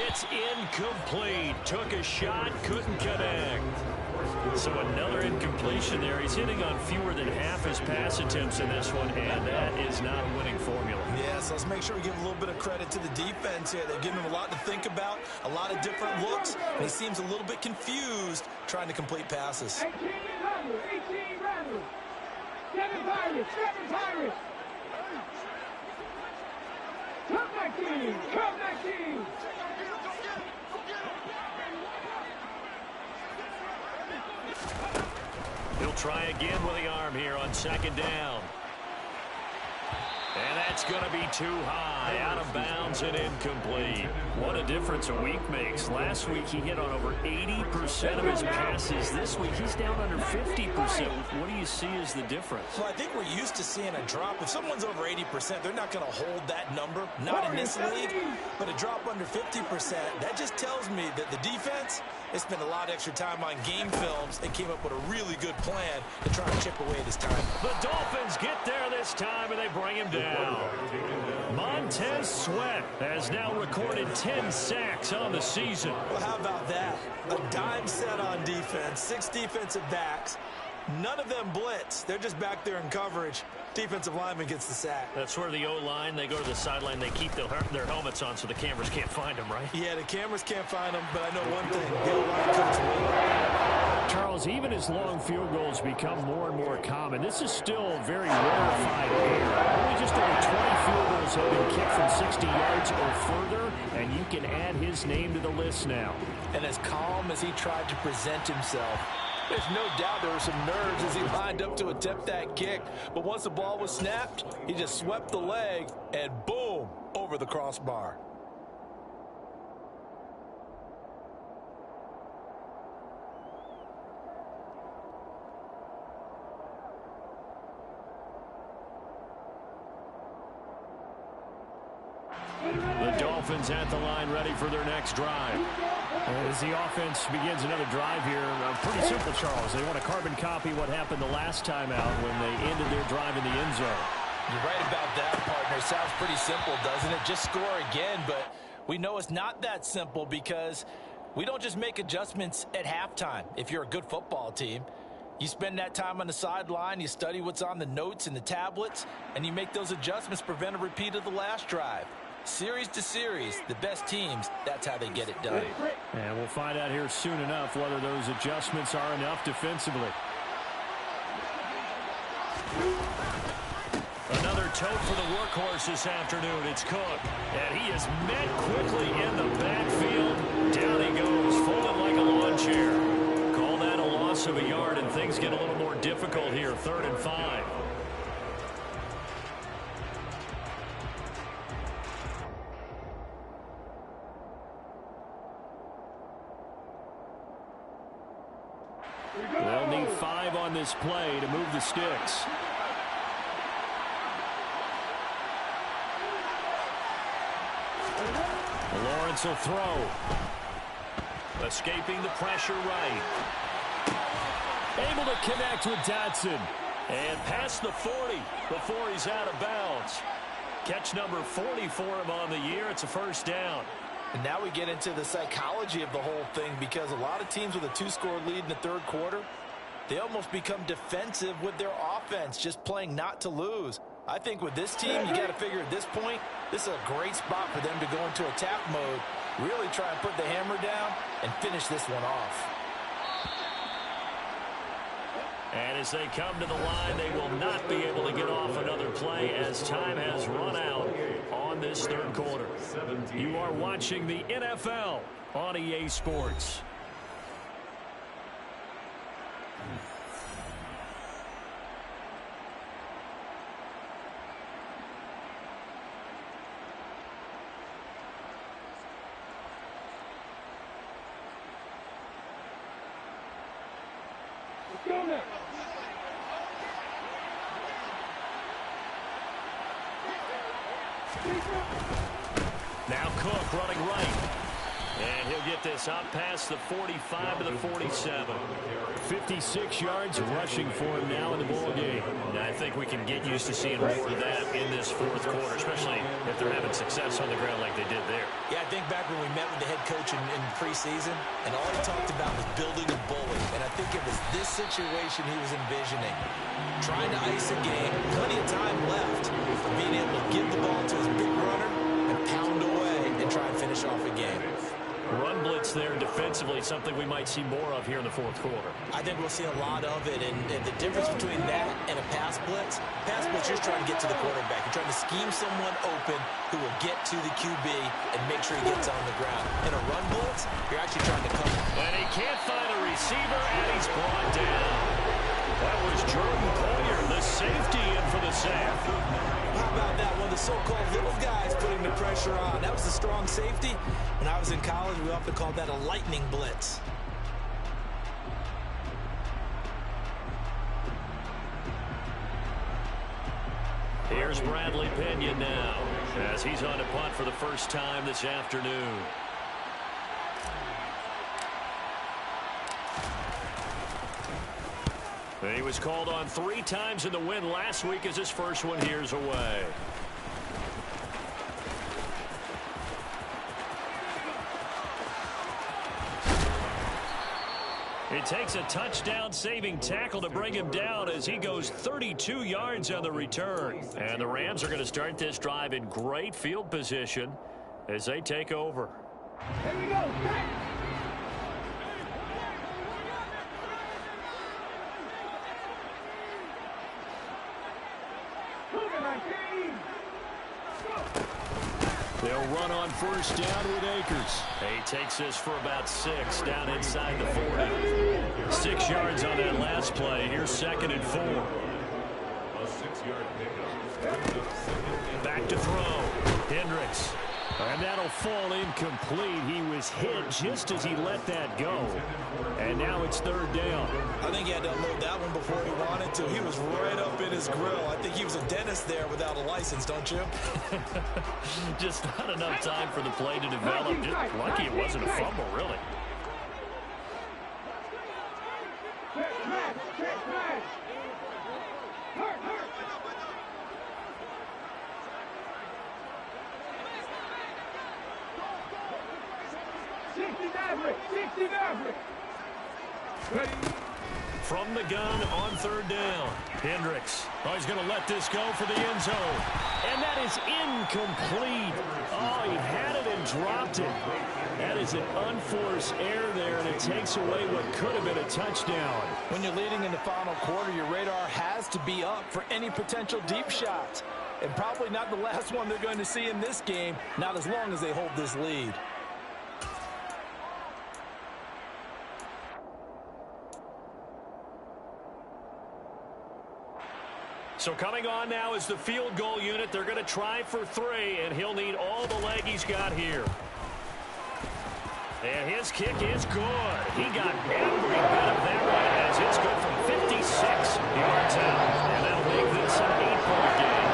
[SPEAKER 2] It's incomplete. Took a shot, couldn't connect. So another incompletion there. He's hitting on fewer than half his pass attempts in this one, and that is not a winning formula.
[SPEAKER 3] Yeah, so let's make sure we give a little bit of credit to the defense here. They've given him a lot to think about, a lot of different looks, and he seems a little bit confused trying to complete passes.
[SPEAKER 4] 18 Randall, 18 Randall. 7 Pirates, 7 Pirates. Come back team, come back team.
[SPEAKER 2] He'll try again with the arm here on second down. And that's going to be too high, out of bounds and incomplete. What a difference a week makes. Last week he hit on over 80% of his passes. This week he's down under 50%. What do you see as the difference?
[SPEAKER 3] Well, I think we're used to seeing a drop. If someone's over 80%, they're not going to hold that number, not in this league. But a drop under 50%, that just tells me that the defense, they spent a lot of extra time on game films and came up with a really good plan to try and chip away at his time.
[SPEAKER 2] The Dolphins get there this time, and they bring him down. Montez Sweat has now recorded 10 sacks on the season.
[SPEAKER 3] Well, how about that? A dime set on defense, 6 defensive backs. None of them blitz. They're just back there in coverage. Defensive lineman gets the sack.
[SPEAKER 2] That's where the O-line, they go to the sideline, they keep their helmets on so the cameras can't find them, right?
[SPEAKER 3] Yeah, the cameras can't find them, but I know one thing. The O-line coach will.
[SPEAKER 6] Charles, even as long field goals become more and more common, this is still very rarefied air. Only just over 20 field goals have been kicked from 60 yards or further, and you can add his name to the list now.
[SPEAKER 3] And as calm as he tried to present himself, there's no doubt there were some nerves as he lined up to attempt that kick. But once the ball was snapped, he just swept the leg and boom, over the crossbar.
[SPEAKER 6] The Dolphins at the line ready for their next drive. As the offense begins another drive here, pretty simple, Charles. They want to carbon copy what happened the last time out when they ended their drive in the end zone.
[SPEAKER 3] You're right about that, partner. Sounds pretty simple, doesn't it? Just score again, but we know it's not that simple because we don't just make adjustments at halftime. If you're a good football team, you spend that time on the sideline, you study what's on the notes and the tablets, and you make those adjustments, prevent a repeat of the last drive. Series to series, the best teams, that's how they get it done.
[SPEAKER 6] And we'll find out here soon enough whether those adjustments are enough defensively.
[SPEAKER 2] Another tote for the workhorse this afternoon. It's Cook. And he is met quickly in the backfield. Down he goes, folded like a lawn chair. Call that a loss of a yard, and things get a little more difficult here. 3rd and 5.
[SPEAKER 6] They'll need 5 on this play to move the sticks. Lawrence will throw.
[SPEAKER 2] Escaping the pressure right.
[SPEAKER 6] Able to connect with Dotson.
[SPEAKER 2] And past the 40 before he's out of bounds. Catch number 40 for him on the year. It's a first down.
[SPEAKER 3] And now we get into the psychology of the whole thing, because a lot of teams with a 2-score lead in the 3rd quarter, they almost become defensive with their offense, just playing not to lose. I think with this team, you got to figure at this point, this is a great spot for them to go into attack mode, really try and put the hammer down and finish this one off.
[SPEAKER 2] And as they come to the line, they will not be able to get off another play as time has run out on this 3rd quarter. You are watching the NFL on EA Sports.
[SPEAKER 4] Let's go now.
[SPEAKER 2] Now Cook running right. And he'll get this out past the 45 to the 47.
[SPEAKER 6] 56 yards rushing for him now in the ball game.
[SPEAKER 2] And I think we can get used to seeing more of that in this 4th quarter, especially if they're having success on the ground like they did there.
[SPEAKER 3] Yeah, I think back when we met with the head coach in preseason, and all he talked about was building a bully. And I think it was this situation he was envisioning. Trying to ice a game, plenty of time left, but being able to give the ball to his big runner and pound away and try and finish off a game.
[SPEAKER 2] Run blitz there defensively, something we might see more of here in the 4th quarter.
[SPEAKER 3] I think we'll see a lot of it, and the difference between that and a pass blitz, you're trying to get to the quarterback. You're trying to scheme someone open who will get to the QB and make sure he gets on the ground. In a run blitz, you're actually trying to cover.
[SPEAKER 2] And he can't find a receiver, and he's brought down. That was Jordan Collier, the safety, in for the sack.
[SPEAKER 3] How about that? One of the so-called little guys putting the pressure on. That was a strong safety. When I was in college, we often called that a lightning blitz.
[SPEAKER 2] Here's Bradley Pinion now, as he's on a punt for the first time this afternoon. He was called on 3 times in the win last week as his first one here's away. It takes a touchdown-saving tackle to bring him down as he goes 32 yards on the return. And the Rams are going to start this drive in great field position as they take over.
[SPEAKER 4] Here we go.
[SPEAKER 6] They'll run on first down with Akers.
[SPEAKER 2] He takes this for about 6 down inside the 40. 6 yards on that last play. Here's 2nd and 4.
[SPEAKER 5] A 6-yard pickup.
[SPEAKER 2] Back to throw. Hendricks.
[SPEAKER 6] And that'll fall incomplete. He was hit just as he let that go. And now it's 3rd down.
[SPEAKER 3] I think he had to unload that one before he wanted to. He was right up in his grill. I think he was a dentist there without a license, don't you?
[SPEAKER 2] Just not enough time for the play to develop. Just lucky it wasn't a fumble, really. From the gun on 3rd down. Hendricks.
[SPEAKER 6] Oh, he's going to let this go for the end zone. And that is incomplete. Oh, he had it and dropped it. That is an unforced error there, and it takes away what could have been a touchdown.
[SPEAKER 3] When you're leading in the final quarter, your radar has to be up for any potential deep shots. And probably not the last one they're going to see in this game, not as long as they hold this lead.
[SPEAKER 2] So coming on now is the field goal unit. They're going to try for 3, and he'll need all the leg he's got here. And his kick is good. He got every bit of that one as it's good from 56 yards out. And that'll make this an 8-point game.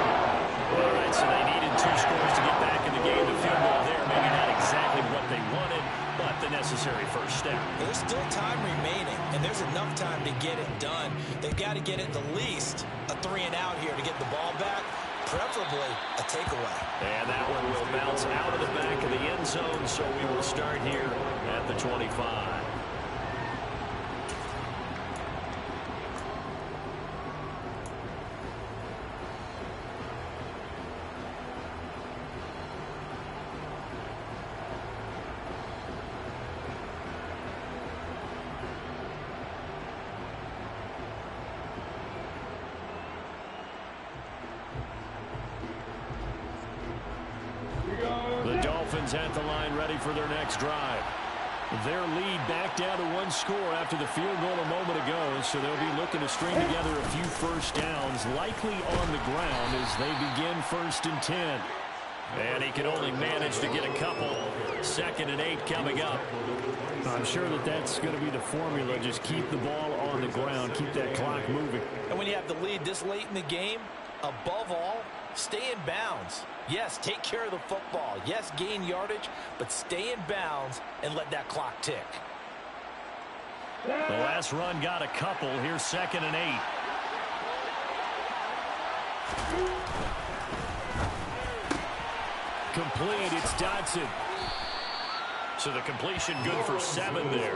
[SPEAKER 2] All right, so they needed 2 scores to get back in the game. The field goal there, maybe not exactly what they wanted, but the necessary first step.
[SPEAKER 3] There's still time remaining, and there's enough time to get it done. They've got to get at the least a 3-and-out here to get the ball back, preferably a takeaway.
[SPEAKER 2] And that one will bounce out of the back of the end zone, so we will start here at the 25. The Dolphins at the line, ready for their next drive.
[SPEAKER 6] Their lead back down to 1 score after the field goal a moment ago, so they'll be looking to string together a few first downs, likely on the ground as they begin 1st and 10.
[SPEAKER 2] And he can only manage to get a couple. 2nd and 8 coming up.
[SPEAKER 6] I'm sure that that's going to be the formula. Just keep the ball on the ground, keep that clock moving.
[SPEAKER 3] And when you have the lead this late in the game, above all, stay in bounds. Yes, take care of the football. Yes, gain yardage, but stay in bounds and let that clock tick.
[SPEAKER 2] The last run got a couple. Here's 2nd and 8.
[SPEAKER 6] Complete. It's Dodson.
[SPEAKER 2] So the completion good for 7 there.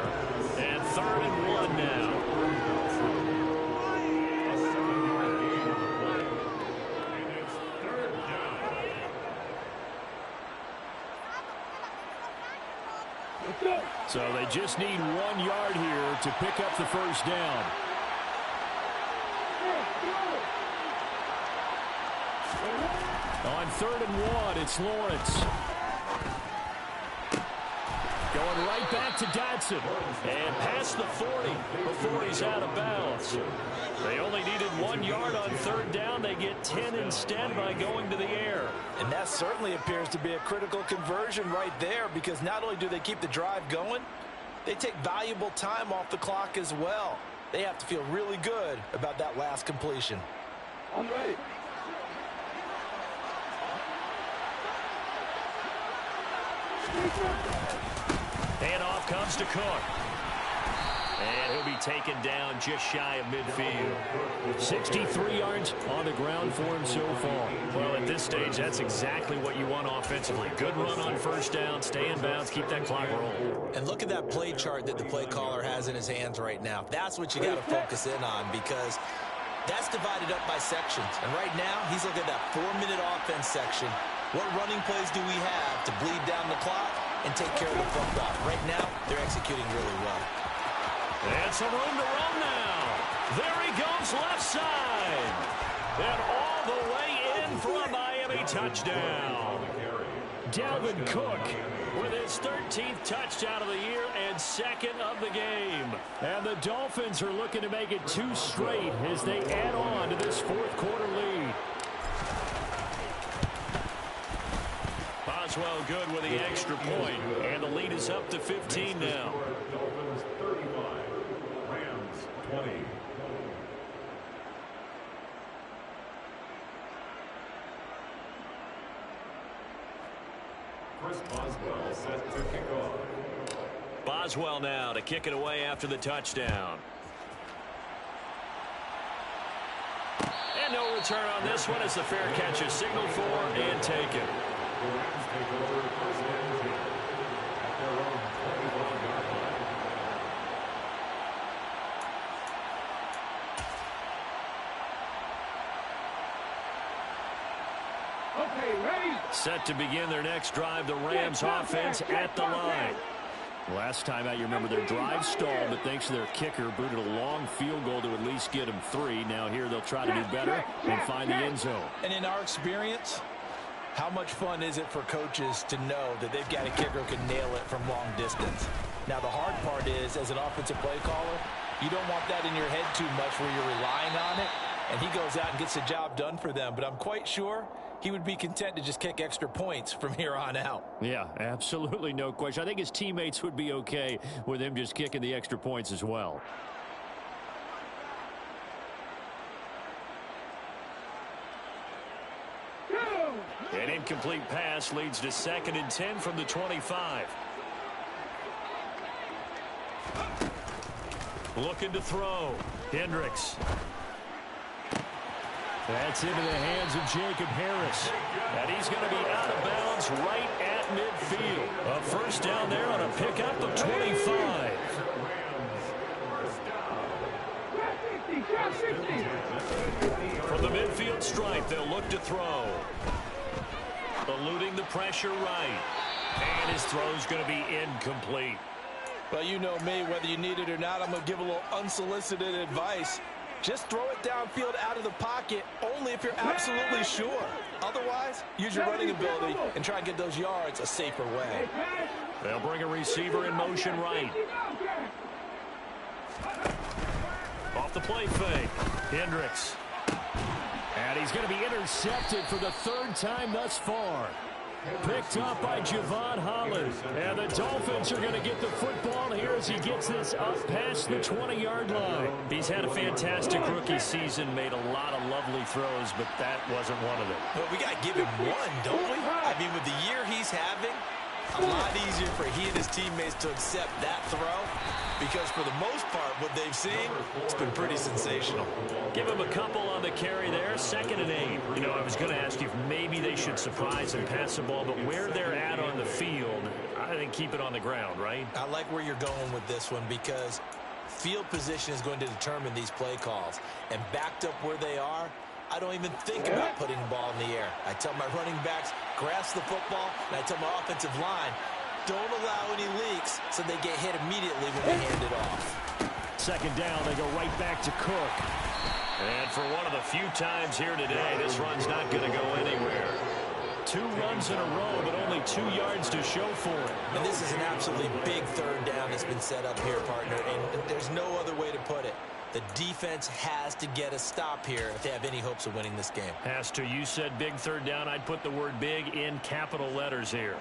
[SPEAKER 2] And 3rd and 1 now.
[SPEAKER 6] So they just need 1 yard here to pick up the first down. On 3rd and 1, it's Lawrence. Going right back to Dodson.
[SPEAKER 2] And past the 40 before he's out of bounds. They only needed 1 yard on 3rd down. They get 10 instead by going to the air.
[SPEAKER 3] And that certainly appears to be a critical conversion right there, because not only do they keep the drive going, they take valuable time off the clock as well. They have to feel really good about that last completion.
[SPEAKER 4] I'm ready.
[SPEAKER 2] Handoff comes to Cook. And he'll be taken down just shy of midfield.
[SPEAKER 6] 63 yards on the ground for him so far.
[SPEAKER 2] Well, at this stage, that's exactly what you want offensively. Good run on first down, stay in bounds, keep that clock rolling.
[SPEAKER 3] And look at that play chart that the play caller has in his hands right now. That's what you got to focus in on, because that's divided up by sections. And right now, he's looking at that 4-minute offense section. What running plays do we have to bleed down the clock and take care of the football? Right now, they're executing really well.
[SPEAKER 2] And some room to run now. There he goes left side. And all the way in for a Miami touchdown.
[SPEAKER 6] Dalvin Cook
[SPEAKER 2] with his 13th touchdown of the year and second of the game.
[SPEAKER 6] And the Dolphins are looking to make it 2 straight as they add on to this fourth quarter lead.
[SPEAKER 2] Boswell good with the extra point, and the lead is up to 15 now.
[SPEAKER 5] Dolphins 35, Rams 20. Chris Boswell set to kick off.
[SPEAKER 2] Boswell now to kick it away after the touchdown. And no return on this one as the fair catch is signaled for and taken.
[SPEAKER 5] The Rams take over first and 10 at their own 21-yard line.
[SPEAKER 4] Okay, ready?
[SPEAKER 6] Set to begin their next drive, the Rams offense at the line. Last time out, you remember their drive stalled, but thanks to their kicker, booted a long field goal to at least get them 3. Now here they'll try to do better and find the end zone.
[SPEAKER 3] And in our experience, how much fun is it for coaches to know that they've got a kicker who can nail it from long distance? Now, the hard part is, as an offensive play caller, you don't want that in your head too much where you're relying on it, and he goes out and gets the job done for them. But I'm quite sure he would be content to just kick extra points from here on out.
[SPEAKER 6] Yeah, absolutely no question. I think his teammates would be okay with him just kicking the extra points as well.
[SPEAKER 2] An incomplete pass leads to 2nd and 10 from the 25. Looking to throw. Hendricks.
[SPEAKER 6] That's into the hands of Jacob Harris.
[SPEAKER 2] And he's going to be out of bounds right at midfield. A first down there on a pickup of 25. From the midfield stripe, they'll look to throw. Eluding the pressure right. And his throw's going to be incomplete.
[SPEAKER 3] Well, you know me, whether you need it or not, I'm going to give a little unsolicited advice. Just throw it downfield out of the pocket only if you're absolutely sure. Otherwise, use your running ability and try and get those yards a safer way.
[SPEAKER 2] They'll bring a receiver in motion right. Off the play fake. Hendricks.
[SPEAKER 6] And he's going to be intercepted for the 3rd time thus far. Picked up by Javon Holland. And the Dolphins are going to get the football here as he gets this up past the 20-yard line.
[SPEAKER 2] He's had a fantastic rookie season, made a lot of lovely throws, but that wasn't one of them.
[SPEAKER 3] But we got to give him one, don't we? I mean, with the year he's having, a lot easier for he and his teammates to accept that throw, because for the most part, what they've seen, it's been pretty sensational.
[SPEAKER 2] Give him a couple on the carry there, 2nd and 8. You know, I was going to ask you if maybe they should surprise and pass the ball, but where they're at on the field, I think keep it on the ground, right?
[SPEAKER 3] I like where you're going with this one, because field position is going to determine these play calls. And backed up where they are, I don't even think about putting the ball in the air. I tell my running backs, grasp the football, and I tell my offensive line, don't allow any leaks so they get hit immediately when we hand it off.
[SPEAKER 6] 2nd down, they go right back to Cook.
[SPEAKER 2] And for one of the few times here today, this run's not going to go anywhere.
[SPEAKER 6] 2 runs in a row, but only 2 yards to show for it.
[SPEAKER 3] And this is an absolutely big 3rd down that's been set up here, partner, and there's no other way to put it. The defense has to get a stop here if they have any hopes of winning this game.
[SPEAKER 2] Has to. You said big 3rd down. I'd put the word big in capital letters here.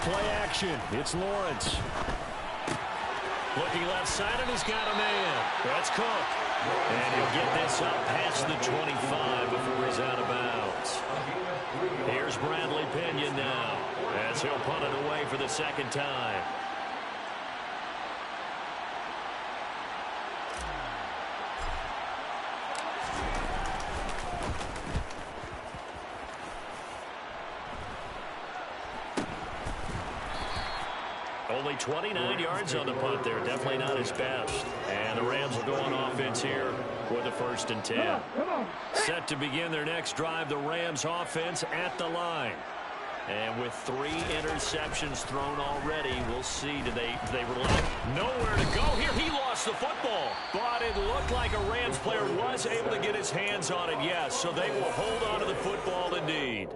[SPEAKER 6] Play action. It's Lawrence. Looking left side, and he's got a man. That's Cook. And he'll get this up past the 25 before he's out of bounds. Here's Bradley Pinion now, as he'll punt it away for the second time. Only 29 yards on the punt there. Definitely not his best. And the Rams will go on offense here with the 1st and 10. Set to begin their next drive, the Rams offense at the line. And with 3 interceptions thrown already, we'll see. Do they rely? Nowhere to go here. He lost the football. But it looked like a Rams player was able to get his hands on it, yes. So they will hold on to the football indeed.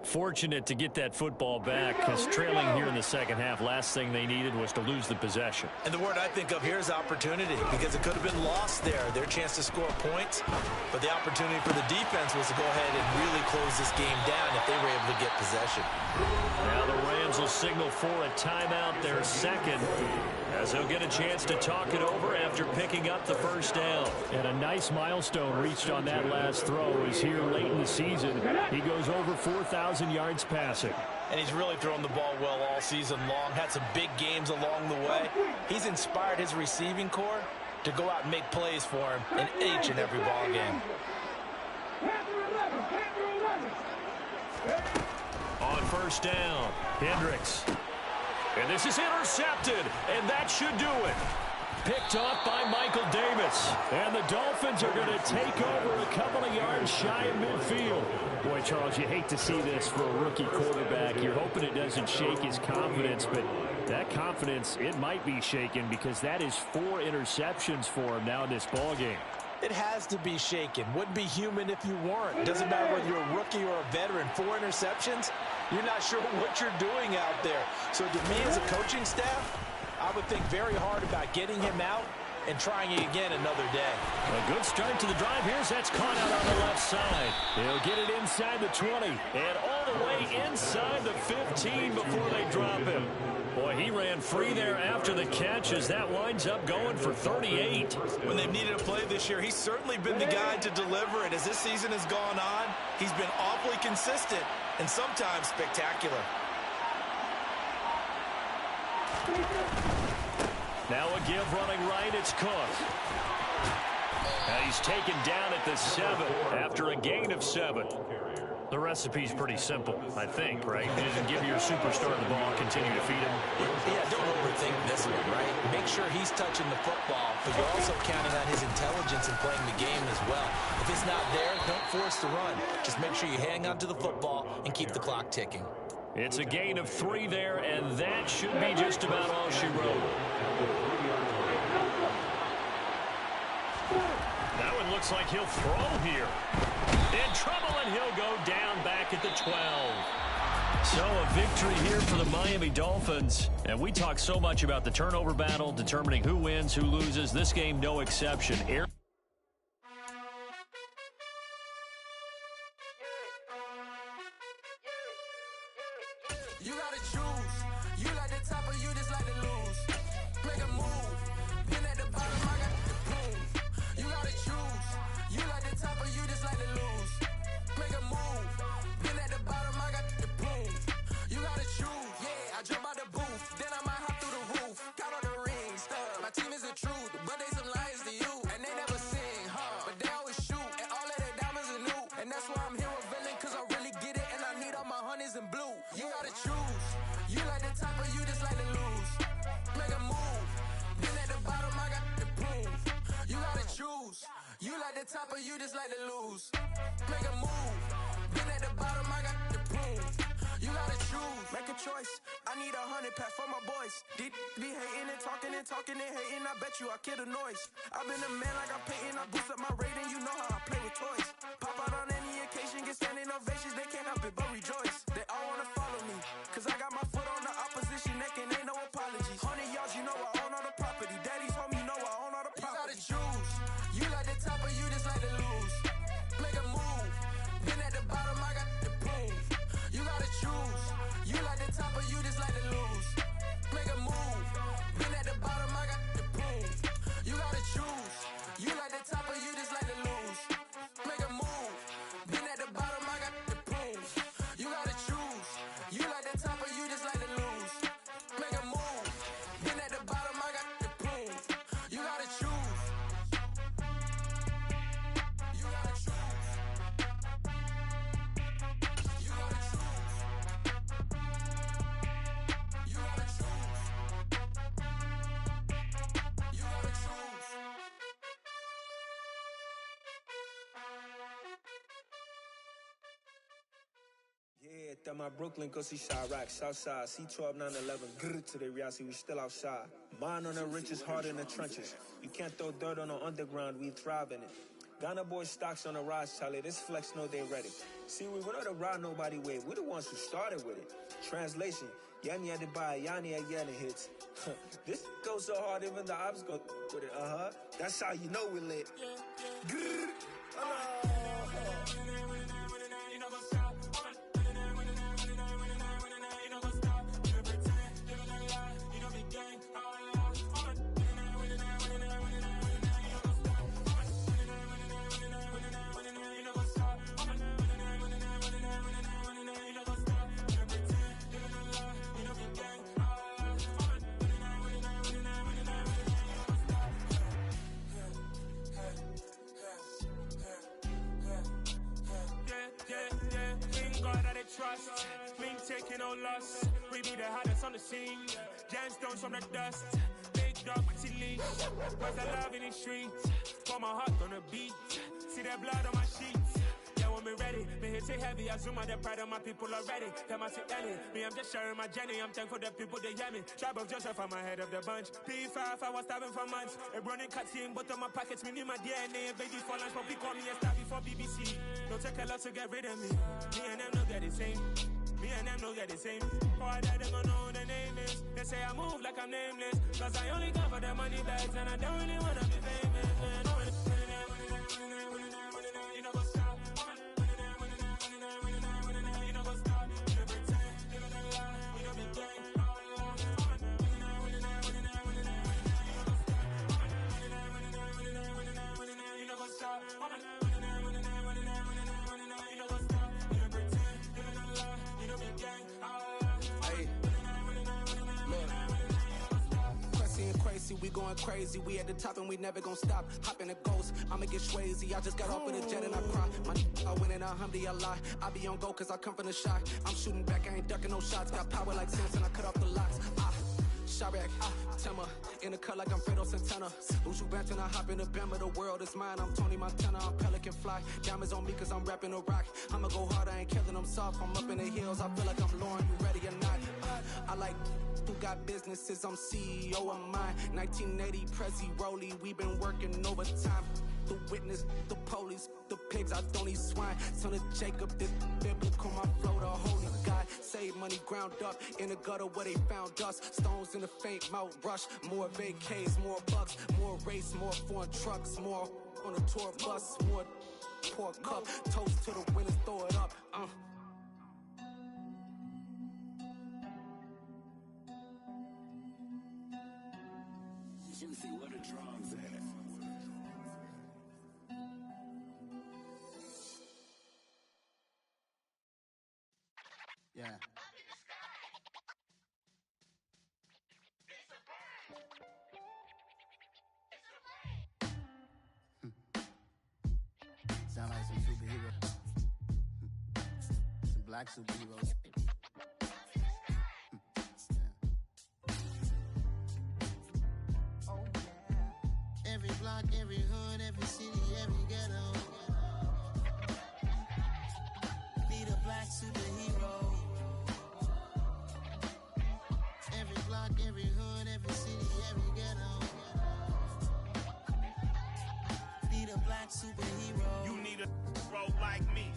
[SPEAKER 6] Fortunate to get that football back, because trailing here in the second half, last thing they needed was to lose the possession.
[SPEAKER 3] And the word I think of here is opportunity, because it could have been lost there, their chance to score points. But the opportunity for the defense was to go ahead and really close this game down if they were able to get possession.
[SPEAKER 6] Now the Rams will signal for a timeout, their second, as they'll get a chance to talk it over after picking up the 1st down. And a nice milestone reached on that last throw is here late in the season. He goes over 4,000 yards passing.
[SPEAKER 3] And he's really thrown the ball well all season long. Had some big games along the way. He's inspired his receiving corps to go out and make plays for him in each and every ball game.
[SPEAKER 6] On 1st down, Hendricks. And this is intercepted, and that should do it. Picked off by Michael Davis. And the Dolphins are going to take over a couple of yards shy of midfield. Boy, Charles, you hate to see this for a rookie quarterback. You're hoping it doesn't shake his confidence, but that confidence, it might be shaken, because that is 4 interceptions for him now in this ballgame.
[SPEAKER 3] It has to be shaken. Wouldn't be human if you weren't. Doesn't matter whether you're a rookie or a veteran. 4 interceptions, you're not sure what you're doing out there. So to me as a coaching staff, I would think very hard about getting him out and trying it again another day.
[SPEAKER 6] A good start to the drive. That's caught out on the left side. He'll get it inside the 20 and all the way inside the 15 before they drop him. Boy, he ran free there after the catch as that winds up going for 38.
[SPEAKER 3] When they've needed a play this year, he's certainly been the guy to deliver it. As this season has gone on, he's been awfully consistent and sometimes spectacular.
[SPEAKER 6] Now a give running right, it's Cook. Now he's taken down at the 7 after a gain of 7. The recipe's pretty simple, I think, right? You just give your superstar the ball, continue to feed him.
[SPEAKER 3] Yeah, don't overthink this one, right? Make sure he's touching the football, but you're also counting on his intelligence in playing the game as well. If it's not there, don't force the run. Just make sure you hang on to the football and keep the clock ticking.
[SPEAKER 6] It's a gain of 3 there, and that should be just about all she wrote. That one looks like he'll throw here. In trouble, and he'll go down back at the 12. So a victory here for the Miami Dolphins. And we talk so much about the turnover battle, determining who wins, who loses. This game, no exception.
[SPEAKER 7] You gotta choose. You like the top or you just like to lose. Make a move. Been at the bottom, I got the boom. You gotta choose. You like the top or you just like to lose. Make a move. Been at the bottom, I got the boom. You gotta choose. Yeah, I jump out the booth. Then I might hop through the roof. Count on the rings. Stuff. My team is the truth, but they some liars to you. And they never sing, huh? But they always shoot. And all of their diamonds are new. And that's why I'm here with Villain, cause I really get it. And I need all my honeys in blue. You gotta choose. You like the top or you just like to lose. Make a move. Been at the bottom, I got the boom. You gotta choose. You like the top or you just like to lose. Make a move. Been at the bottom, I got the boom. You gotta choose. Make a choice. I need 100 pack for my boys. Be hating and talking and hating. I bet you I kill the noise. I've been a man like I'm Peyton. I boost up my rating. You know how I play with toys. Pop out on any occasion, get standing ovations. They can't help it but rejoice. They all wanna follow me, cause I got my foot on the opposition neck and ain't no apologies. 100 yards, you know I own all the property. Daddy's home, you know I own all the property. You gotta choose. You like the top or you just like to lose. Make a move. Been at the bottom, I got the boom. You gotta choose. You like the top or you
[SPEAKER 8] Yeah, that my Brooklyn, go see Chirac, Southside, C12, 911, grrr to the reality, we still outside. Mine on the riches, hard in the trenches. You can't throw dirt on the underground, we thrive in it. Ghana boys stocks on the rise, Charlie, this flex know they ready. See, we don't ride nobody wave, we the ones who started with it. Translation, Yanni had to buy, Yanni had Yanni hits. This goes so hard, even the ops go with it, That's how you know we lit. Grrr.
[SPEAKER 9] Trust, we ain't taking no loss. We be the hottest on the scene. Gemstones from the dust. Big dog, pretty leash. Where's the love in the streets? Pour my heart on the beat. See that blood on my sheets. Yeah, when we ready, me hit it heavy. I zoom out the pride of my people already. Them I see Ellie. Me, I'm just sharing my journey. I'm thankful the people they hear me. Tribe of Joseph, I'm ahead of the bunch. P5, I was starving for months. A running cut in both of my pockets. Me need my DNA and baby for lunch. But we call me a star before BBC. Don't take a lot to get rid of me. Me and them don't get the same. Me and them don't get the same. All that they gonna know who the name is. They say I move like I'm nameless. Cause I only come for the money bags. And I don't really wanna be famous. You know what's up? You know what's up? You know pretend. You know the lie. You know the game. You know what's up?
[SPEAKER 10] We going crazy, we at the top and we never gonna stop. Hop in a ghost, I'ma get swayzy. I just got off with a jet and I cry. I win in a Humvee, I lie. I be on go cause I come from the shot. I'm shooting back, I ain't ducking no shots. Got power like Samson, I cut off the locks. Shabak, Tema, in the cut like I'm Fredo Santana. Ushu Banton, I hop in the Bama, the world is mine. I'm Tony Montana, I'm Pelican Fly. Diamonds on me cause I'm rapping a rock. I'ma go hard, I ain't killing them soft. I'm up in the hills, I feel like I'm Lauren, you ready or not? I like who got businesses, I'm CEO of mine. 1980 Prezi Rolly, we been working overtime. The witness, the police, the pigs, I don't eat swine. Son of Jacob, this biblical, my flow, the holy God. Save money ground up in the gutter where they found us. Stones in the faint mouth rush. More vacays, more bucks, more race, more foreign trucks, more on a tour bus, more pour cup. Toast to the winners, throw it up.
[SPEAKER 11] Juicy, where the drums at?
[SPEAKER 12] Yeah. Sound like some superheroes. Some black superheroes.
[SPEAKER 13] Oh yeah. Every block, every hood, every city, every ghetto. Need a black superhero. Every block, every hood, every city, every ghetto. Need a black superhero.
[SPEAKER 14] You need a role like me.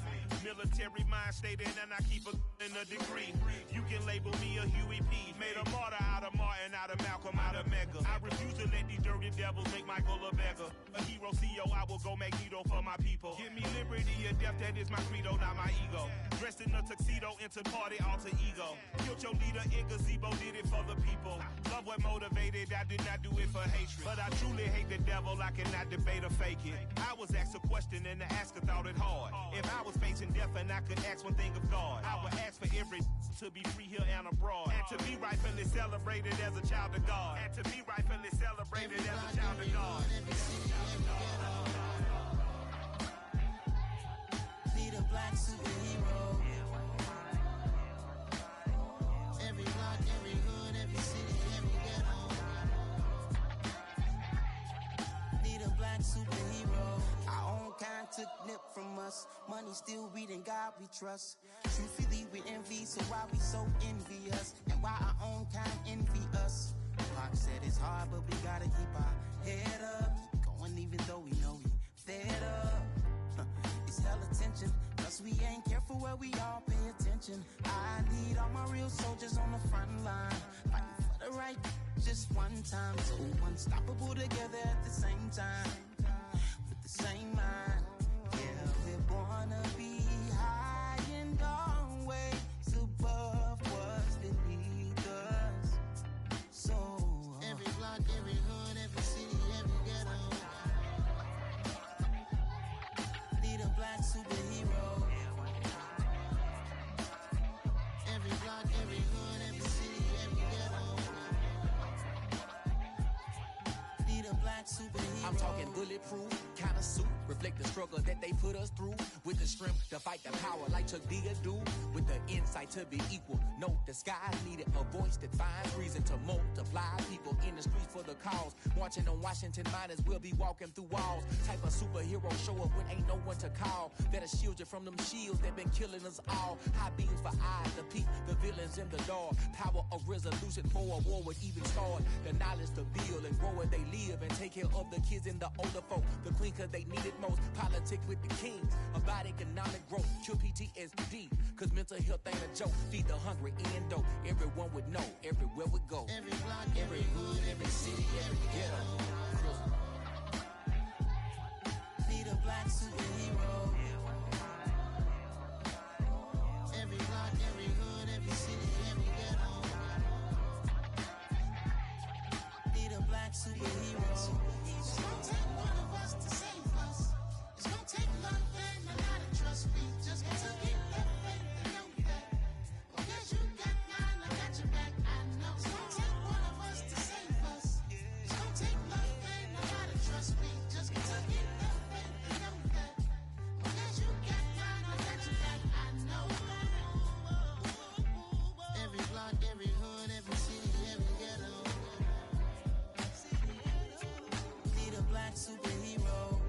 [SPEAKER 14] Military mind stated and I keep in a degree. You can label me a Huey P. Made a martyr out of Martin, out of Malcolm, out of Mega. I refuse to let these dirty devils make Michael a beggar. A hero CEO, I will go Magneto for my people. Give me liberty or death, that is my credo, not my ego. Dressed in a tuxedo, into party, alter ego. Killed your leader in gazebo, did it for the people. Love what motivated, I did not do it for hatred. But I truly hate the devil, I cannot debate or fake it. I was asked a question and the asker thought it hard. If I was facing death and I could ask one thing of God, I would ask for every to be free here and abroad. And to be rightfully celebrated as a child of God. And to be rightfully celebrated as a child of God.
[SPEAKER 13] Need a black superhero. Every block, every hood, every city, every ghetto. Need a black superhero. I own kind, took nip from us. Money still reading, God we trust. Truthfully we envy, so why we so envious? And why our own kind envy us? Pac said it's hard, but we gotta keep our head up. Going even though we know we fed up. It's hell attention, cause we ain't careful where we all pay attention. I need all my real soldiers on the front line, fighting for the right just one time. So unstoppable together at the same time, with the same mind. Yeah, we're born to be high and always above what's beneath us. So
[SPEAKER 11] every block, every hood, every city, every ghetto
[SPEAKER 13] need a black superhero.
[SPEAKER 11] Every block, every hood, every city, every ghetto
[SPEAKER 13] need a black superhero.
[SPEAKER 15] I'm talking bulletproof kind of suit, reflect the struggle that they put us through, with the strength to fight the power like Chuck D do, with the insight to be equal. Note the skies needed a voice that finds reason to multiply people in the streets for the cause. Marching on Washington miners will be walking through walls. Type of superhero show up when ain't no one to call. That'll shield you from them shields that been killing us all. High beams for eyes to peek the villains in the dark. Power of resolution for a war would even start. The knowledge to build and grow where they live and take care of the kids and the older folk. The queen cause they need it most. Politic with the kings about economic growth. Cure PTSD cause mental health ain't a joke. Feed the hungry and dope. Everyone would know everywhere we go.
[SPEAKER 11] Every block, every hood, every city, every ghetto
[SPEAKER 13] Need a black superhero.
[SPEAKER 11] Every block, every hood, every city, every ghetto
[SPEAKER 13] Need a black superhero.
[SPEAKER 11] It's gonna take one of us to save us. It's gonna take love and a lot of trust. We just got to keep the faith and know that. Because you got mine, I got your back, I know. It's gonna take one of us to save us. It's gonna take love and a lot of trust. We just got to keep the faith and know that. Because you got mine, I got your back, I know. Every block, every hood, every city, every ghetto
[SPEAKER 13] Need a black superhero.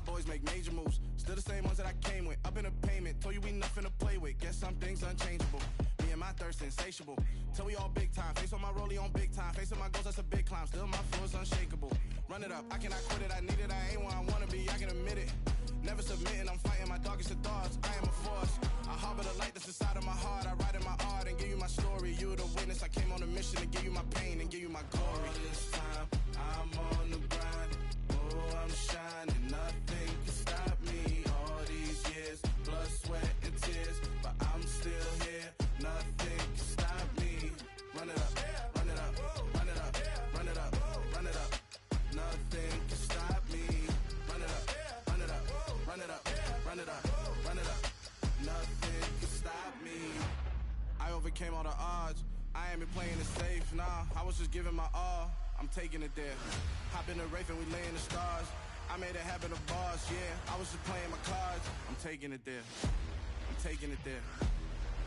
[SPEAKER 16] Boys make major moves, still the same ones that I came with. Up in a payment, told you we nothing to play with. Guess some things unchangeable. Me and my thirst insatiable. Till we all big time. Face on my rollie on big time. Facing my goals, that's a big climb. Still my flow is unshakable. Run it up, I cannot quit it. I need it, I ain't where I wanna be. I can admit it. Never submitting, I'm fighting my darkest of thoughts. I am a force. I harbor the light that's inside of my heart. I write in my art and give you my story. You the witness. I came on a mission to give you my pain and give you my glory.
[SPEAKER 17] All this time, I'm on the grind. Oh, I'm shining. Nothing can stop me. All these years, blood, sweat, and tears. But I'm still here. Nothing can stop me. Run it up, run it up, run it up, run it up, run it up. Nothing can stop me. Run it up, run it up, run it up, run it up, run it up. Nothing can stop me.
[SPEAKER 16] I overcame all the odds. I ain't been playing it safe, nah. I was just giving my all. I'm taking it there. Hop in the Wraith and we lay in the stars. I made it happen to bars, yeah. I was just playing my cards. I'm taking it there. I'm taking it there.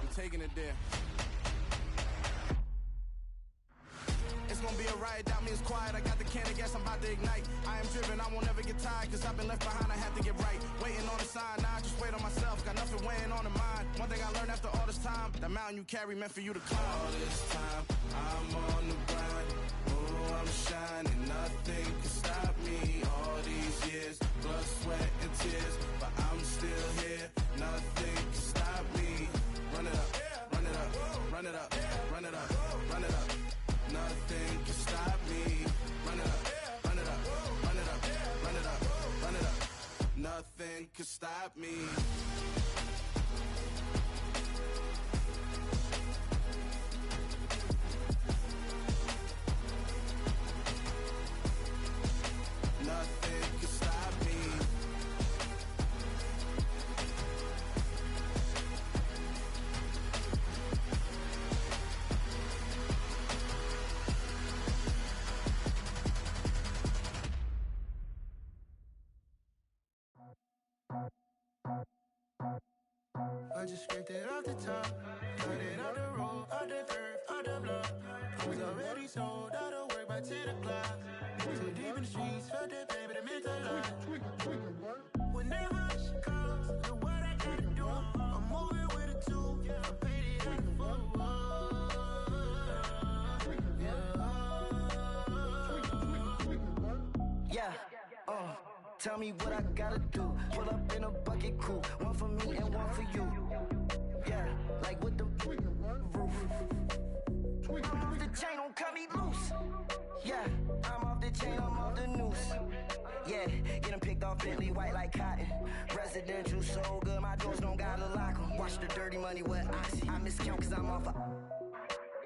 [SPEAKER 16] I'm taking it there. It's gonna be a riot, doubt me it's quiet. I got the can of gas, I'm about to ignite. I am driven, I won't ever get tired. Cause I've been left behind, I have to get right. Waiting on the sign, now I just wait on myself. Got nothing weighing on the mind. One thing I learned after all this time, that mountain you carry meant for you to climb.
[SPEAKER 17] All this time, I'm on the grind. Oh, I'm shining, nothing can stop me. All these years, blood, sweat, and tears. But I'm still here, nothing can stop me. Run it up, run it up, run it up, run it up, run it up. Nothing can stop me. Run it up, run it up, run it up, run it up, run it up. Nothing can stop me. I just scraped it off the top. Cut it out the road, out the dirt, out the block. I was already sold out of work by 10 o'clock. Too deep in the streets, felt that pain, but it meant a lot. Whenever she calls, do what I gotta do. I'm moving with a two. I paid it out the full.
[SPEAKER 18] Yeah, tell me what I gotta do. Pull up in a bucket crew, one for me and one for you. Yeah, like with the roof. I'm off the chain, don't cut me loose. Yeah, I'm off the chain, I'm off the noose. Yeah, getting picked off Bentley white like cotton. Residential so good, my doors don't gotta lock 'em. Watch the dirty money with oxy. I miscount cause I'm off a.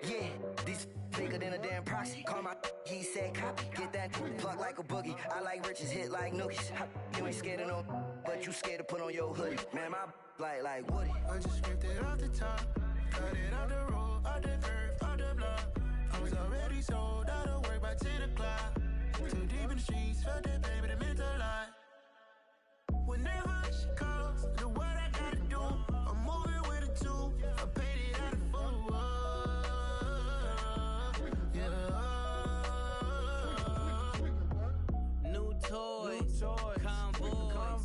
[SPEAKER 18] Yeah, these bigger than a damn proxy. Call my he said copy. Get that plug like a boogie. I like riches, hit like nookies. You ain't scared of no, but you scared to put on your hoodie. Man, my like Woody.
[SPEAKER 17] I just scraped it off the top. Cut it out the road, out the dirt, out the block. I was already sold out of work by 10 o'clock. Too deep in the streets, felt that pain, but it meant a lot. Whenever she calls, do what I gotta do. I'm moving with a two. I paid it out of full.
[SPEAKER 19] New toys, convoys,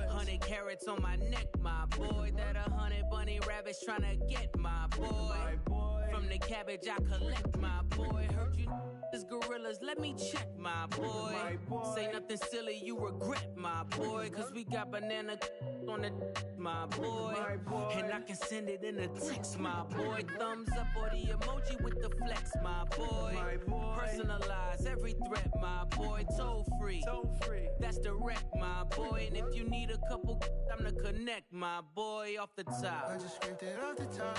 [SPEAKER 19] 100 carats on my neck, my boy. That 100 bunny rabbits tryna get my boy. From the cabbage I collect, my boy. Heard you is gorillas, let me check, my boy. Say nothing silly, you regret, my boy. Cause we got banana on the my boy. And I can send it in a text, my boy. Thumbs up or the emoji with the flex, my boy. Personalize every threat, my boy. Toll free, that's direct, my boy. And if you need a couple, I'm the connect, my boy. Off the top,
[SPEAKER 17] I just scraped it off the top.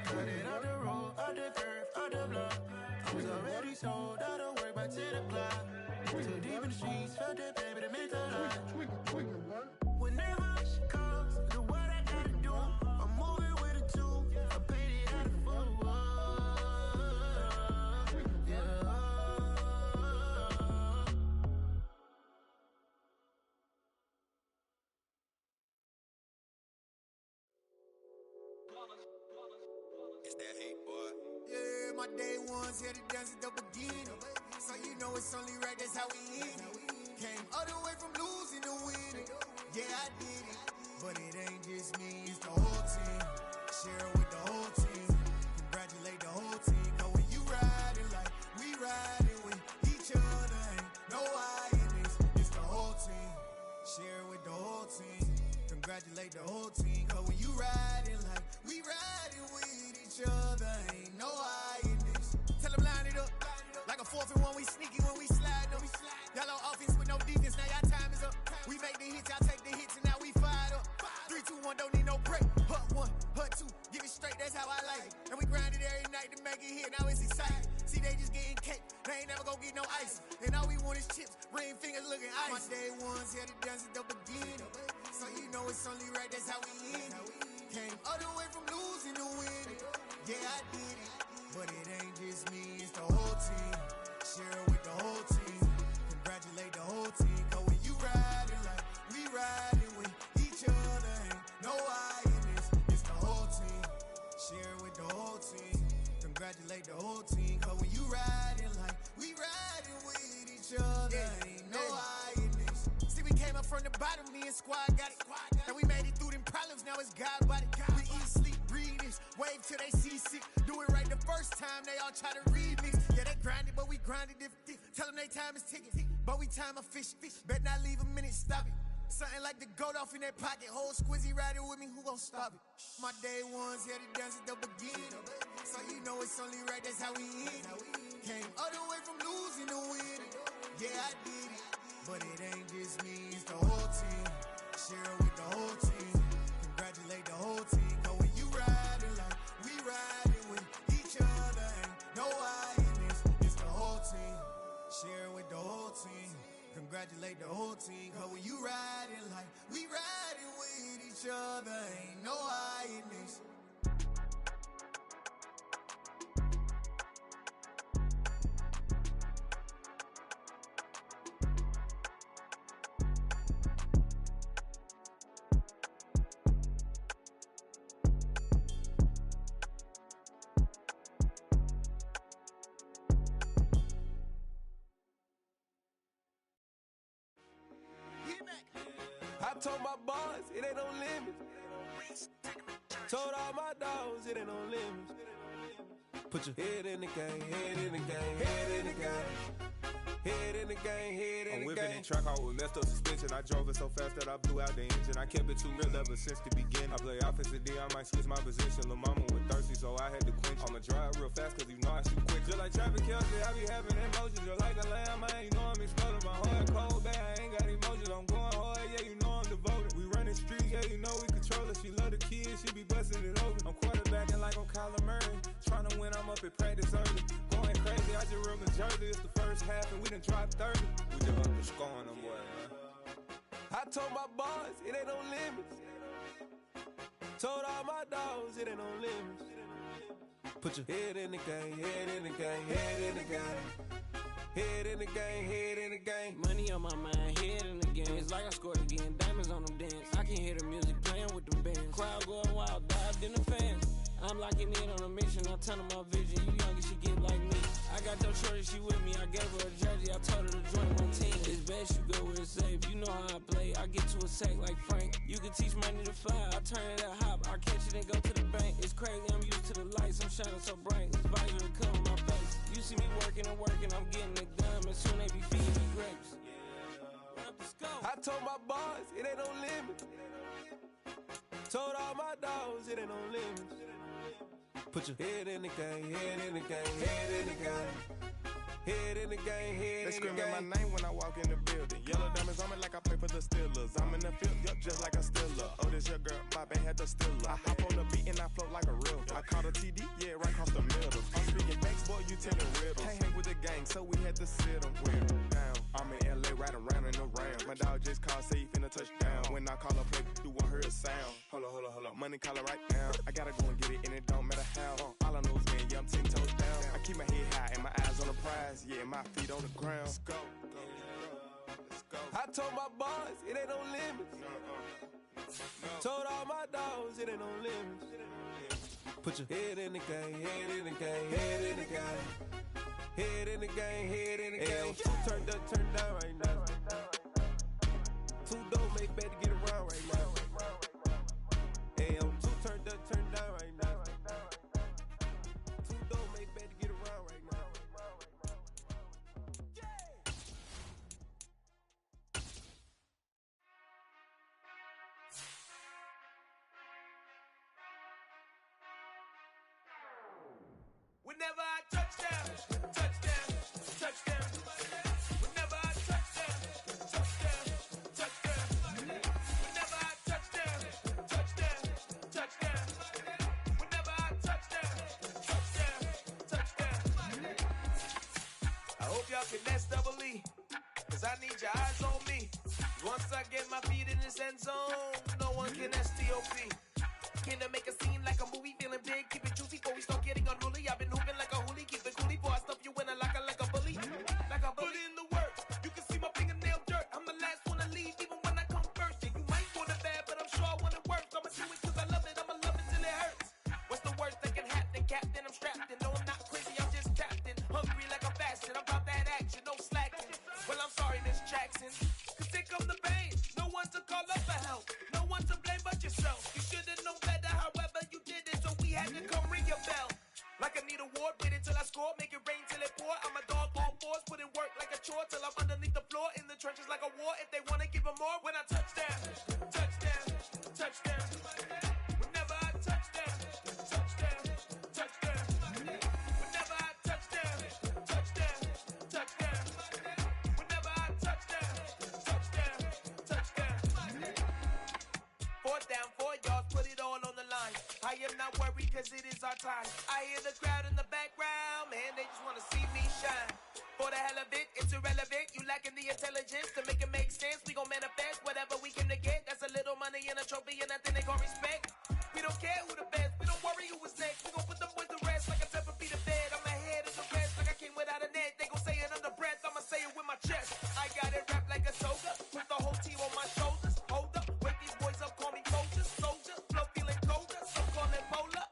[SPEAKER 17] Cut it out the road, out the dirt, out the block. I was already sold out of work by 10 o'clock. Too deep in the streets, felt that pain, but it meant a lot. Whenever she calls, do what I gotta do. I'm moving with a two. I paid it out of full.
[SPEAKER 20] It's that hate, boy.
[SPEAKER 21] Yeah, my day ones here to dance at the beginning. So you know it's only right, that's how we end it. Came all the way from losing to winning. Yeah, I did it. But it ain't just me, it's the whole team. Share it with the whole team. Congratulate the whole team. Cause when you riding like we riding with each other, ain't no I in this. It's the whole team. Share it with the whole team. Congratulate the whole team. Cause when you riding like we riding with each other, ain't no I in this. Tell them line it up. Like a 4th and 1, we sneaky when we slide them. Y'all on offense with no defense, now y'all time is up. We make the hits, y'all take the hits, and now we fired up. 3, 2, 1, don't need no break. Hut 1, hut 2, give it straight, that's how I like it. And we grind it every night to make it hit, now it's exciting. See, they just getting cake, they ain't never gonna get no ice. And all we want is chips, ring fingers looking ice. My day ones here to dance at the beginning. So you know it's only right, that's how we end it. Came all the way from losing to winning. Yeah, I did it. But it ain't just me, it's the whole team. Share it with the whole team. Congratulate the whole team. Cause when you riding like we riding with each other, ain't no I in this. It's the whole team. Share it with the whole team. Congratulate the whole team. Cause when you riding like we riding with each other, ain't no I in this. See, we came up from the bottom, me and squad got it. And we made it through them problems, now it's God body. We eat, sleep, breathe this. Wave till they see sick. Do it right the first time, they all try to remix. Yeah, they grinded, but we grinded different. Tell them they time is ticking, but we time a fish. Bet not leave a minute, stop it. Something like the goat off in that pocket. Whole squizzy riding with me, who gon' stop it? My day ones here to dance at the beginning. So you know it's only right, that's how we end it. Came all the way from losing to winning. Yeah, I did it. But it ain't just me, it's the whole team. Share it with the whole team. Congratulate the whole team. Cause when you riding like we riding with each other, ain't no I in this. It's the whole team. Share it with the whole team. Congratulate the whole team. Cause when you riding like we riding with each other, ain't no I in this.
[SPEAKER 17] told my boys, it ain't no limits. Told all my dogs, it ain't no limits. Put your head in the game, head in the game, head in the game. Head in the game, head in the game. I'm whipping in track out with messed up suspension. I drove it so fast that I blew out the engine. I kept it too real ever since the beginning. I play offensive D, I might switch my position. Lil' mama was thirsty, so I had to quench. I'ma drive real fast, cause you know I shoot quick. Just like traffic Kelsey, I be having emotions. Just like a lamb, man, you know I'm exploding. My heart cold, bad, I ain't got emotions. I'm going hard, yeah, you know I'm devoted. We running streets, yeah, you know we control it. She love the kids, she be busting it open. I'm quarterbacking like I'm Kyler Murray. Trying to win, I'm up at practice early. Going crazy, I just real Jersey. It's the first half and we done dropped 30. We just up to scoring them, boy, man. I told my boys, it ain't no limits. Told all my dogs, it ain't no limits. Put your head in the game, head in the game, head in the game. Head in the game, head in the game.
[SPEAKER 20] Money on my mind, head in the game. It's like I scored again, diamonds on them dance. I can hear the music playing with them bands. Crowd going wild, dived in the fans. I'm locking in on a mission, I turn on my vision. You young and she get like me. I got your shorty, she with me. I gave her a jersey, I told her to join my team. It's best you go where it's safe. You know how I play, I get to a sack like Frank. You can teach money to fly, I turn it at hop. I catch it and go to the bank. It's crazy, I'm used to the lights, I'm shining so bright. This visor will cover my face. You see me working and working, I'm getting it done. And soon they be feeding me grapes.
[SPEAKER 17] I told my boys, it ain't no limit. Told all my dogs, it ain't no limits. Put your head in the game, head in the game, head in the game. Head in the game, head in the game.
[SPEAKER 16] They screaming my name when I walk in the building. Yellow diamonds on me like I play for the Steelers. I'm in the field, yup, just like a Steeler. Oh, this your girl, my band had the Steeler. I hop on the beat and I float like a real. I caught a TD, yeah, right across the middle. I'm speaking banks, boy, you telling riddles. Can't hang with the gang, so we had to sit them down. I'm in LA, riding around and around. My dog just called, say he finna touch down. When I call her play, you won't hear a sound. Hold up, money caller right now. I gotta go and get it, and it don't matter how. All I know is, man, yeah, I'm 10 toes down. I keep my head high and my eyes on the prize. Yeah, my feet on the ground. Let's go. I told my boys, it ain't no limits. Told all my dogs, it ain't no limits. Put your head in the game, head in the game, head in the game. Head in the game, head in the game. Turned up, turned down right now. Two dope make better get around right now. Hey, I'm two turned up, turned down right now. Two dope make better get around right now.
[SPEAKER 7] Whenever I touch down, touchdown, touchdown. Whenever I touch down, touchdown, touchdown. Whenever I touch down, touchdown, touchdown. Whenever I touch down, touchdown, touchdown. I hope y'all can that's double E, cause I need your eyes on me. Once I get my feet in this end zone, no one can STOP. Can I make a scene like a movie, feeling big, keep it juicy before we start getting unruly. I've been hooping like a hoolie, keep it coolie before I stuff you in a locker like a bully. Like a bully. Put in the work, you can see my fingernail dirt. I'm the last one to leave, even when I come first. Yeah, you might want it bad, but I'm sure I want it worse. I'ma do it cause I love it, I'ma love it till it hurts. What's the worst that can happen, Captain? I'm strapped in, no I'm not crazy, I'm just tapped in. Hungry like I'm fasting, I'm about that action, no slacking. Well, I'm sorry, Miss Jackson, cause here come the pain. No one to call up for help, no one to blame but yourself. You should've known better, however you did it, so we had to come ring your bell. Like I need a award, wait until I score, make it rain till it pour. I'm a dog on fours, put in work like a chore till I'm underneath the floor, in the trenches like a war. If they wanna give them more, when I touch down, touchdown, touchdown. Whenever I touch down, touchdown, touchdown. Whenever I touch down, touchdown, touchdown. Whenever I touch down, touchdown, touchdown. Fourth down, 4 yards, put it all on the line. I am not worried cause it is our time. I hear the crowd in the background, man, they just wanna see me shine. For the hell of it, it's irrelevant. You lacking the intelligence to make it make sense. We gon' manifest whatever we came to get. That's a little money and a trophy and nothing they gon' respect. We don't care who the best, we don't worry who was next. We gon' put them boys to rest like a 7 feet of bed. I'm ahead of the rest like I came without a net. They gon' say it under breath, I'ma say it with my chest. I got it wrapped like a soldier, put the whole team on my shoulders. Hold up, wake these boys up, call me soldier, flow feeling colder, so call it polar.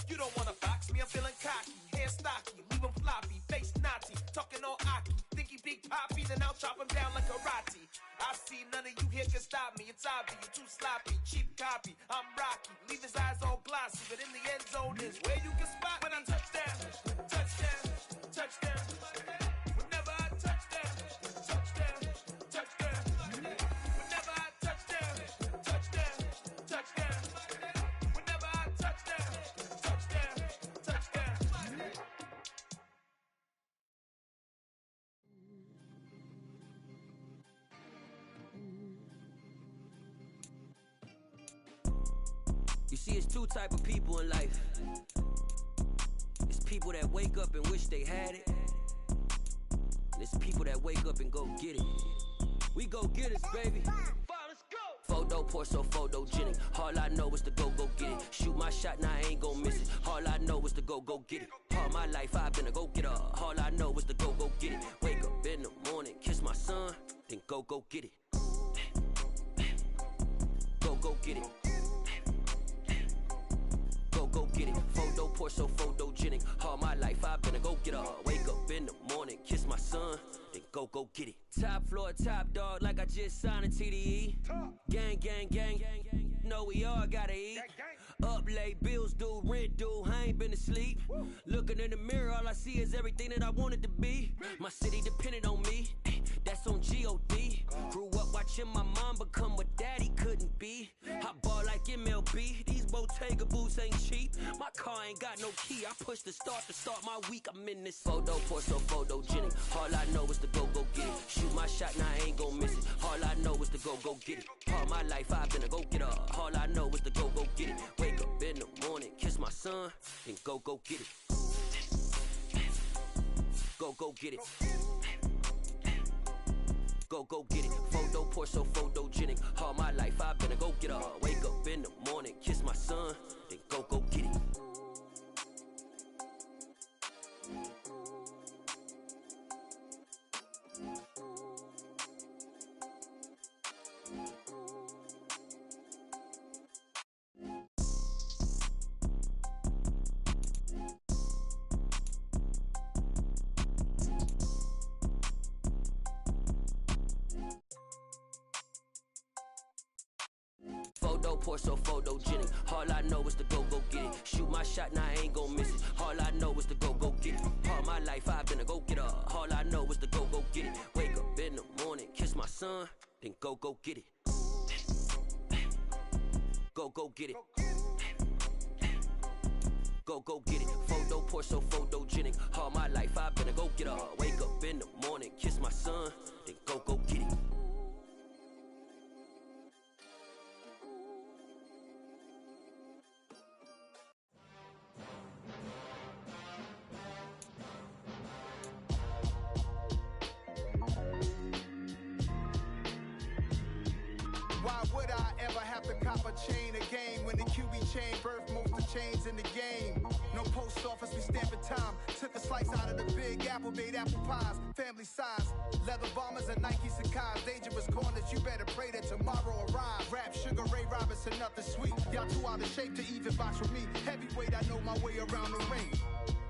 [SPEAKER 7] You don't wanna box me, I'm feeling cocky, hair stocky, leave him floppy, face naughty, talking all aki, think he big poppy, then I'll chop him down like a karate.
[SPEAKER 1] stop me. It's obvious, you're too sloppy. Cheap copy, I'm Rocky. Leave his eyes all glossy, but in the end zone is where you can spot when I touchdown. Touchdown, touchdown. Whenever I touchdown, touchdown, touchdown. Whenever I touchdown, touchdown, touchdown. Whenever I touchdown, touchdown, touchdown.
[SPEAKER 22] You see, it's two type of people in life. It's people that wake up and wish they had it. And it's people that wake up and go get it. We go get it, baby. Photo pour so photogenic. All I know is to go get it. Shoot my shot, now I ain't gon' miss it. All I know is to go get it. All my life I've been a go getter. All I know is to go get it. Wake up in the morning, kiss my son, then go get it. Go get it. Go get it. Photo pour so photogenic. All my life I've been a go getter. Wake up in the morning, kiss my son, then go get it. Top floor, top dog, like I just signed a TDE. Gang, gang, gang, know we all gotta eat. Up late, bills due, rent due, I ain't been asleep. Looking in the mirror, all I see is everything that I wanted to be. My city depended on me, that's on G.O.D. Grew up watching my mom become what daddy couldn't be. I ball like MLB, these Bottega boots ain't cheap. My car ain't got no key, I push the start to start my week. I'm in this photo pour so photogenic. All I know is to go get it. Shoot my shot, now I ain't gon' miss it. All I know is to go get it. All my life I've been a go getter. All I know is to go get it. Wake up in the morning, kiss my son, then go get it. Go get it. Go get it. Photo pour so photogenic. All my life I've been a go getter. Wake up in the morning, kiss my son, then go get it. Photo pour so photogenic. All I know is to go get it. Shoot my shot, now I ain't gon' miss it. All I know is to go get it. All my life I've been a go getter. All I know is to go get it. Wake up in the morning, kiss my son, then go get it. Go get it. Go get it. Photo pour so photogenic. All my life I've been a go getter. Wake up in the morning, kiss my son, then go get it.
[SPEAKER 16] Why would I ever have to cop a chain again when the QB chain birthed most of chains in the game? No post office, we stamping time. Took a slice out of the big apple, made apple pies, family size. Leather bombers and Nike Sacai's. Dangerous corners, you better pray that tomorrow arrives. Rap, Sugar Ray Robinson, nothing sweet. Y'all too out of shape to even box with me. Heavyweight, I know my way around the ring.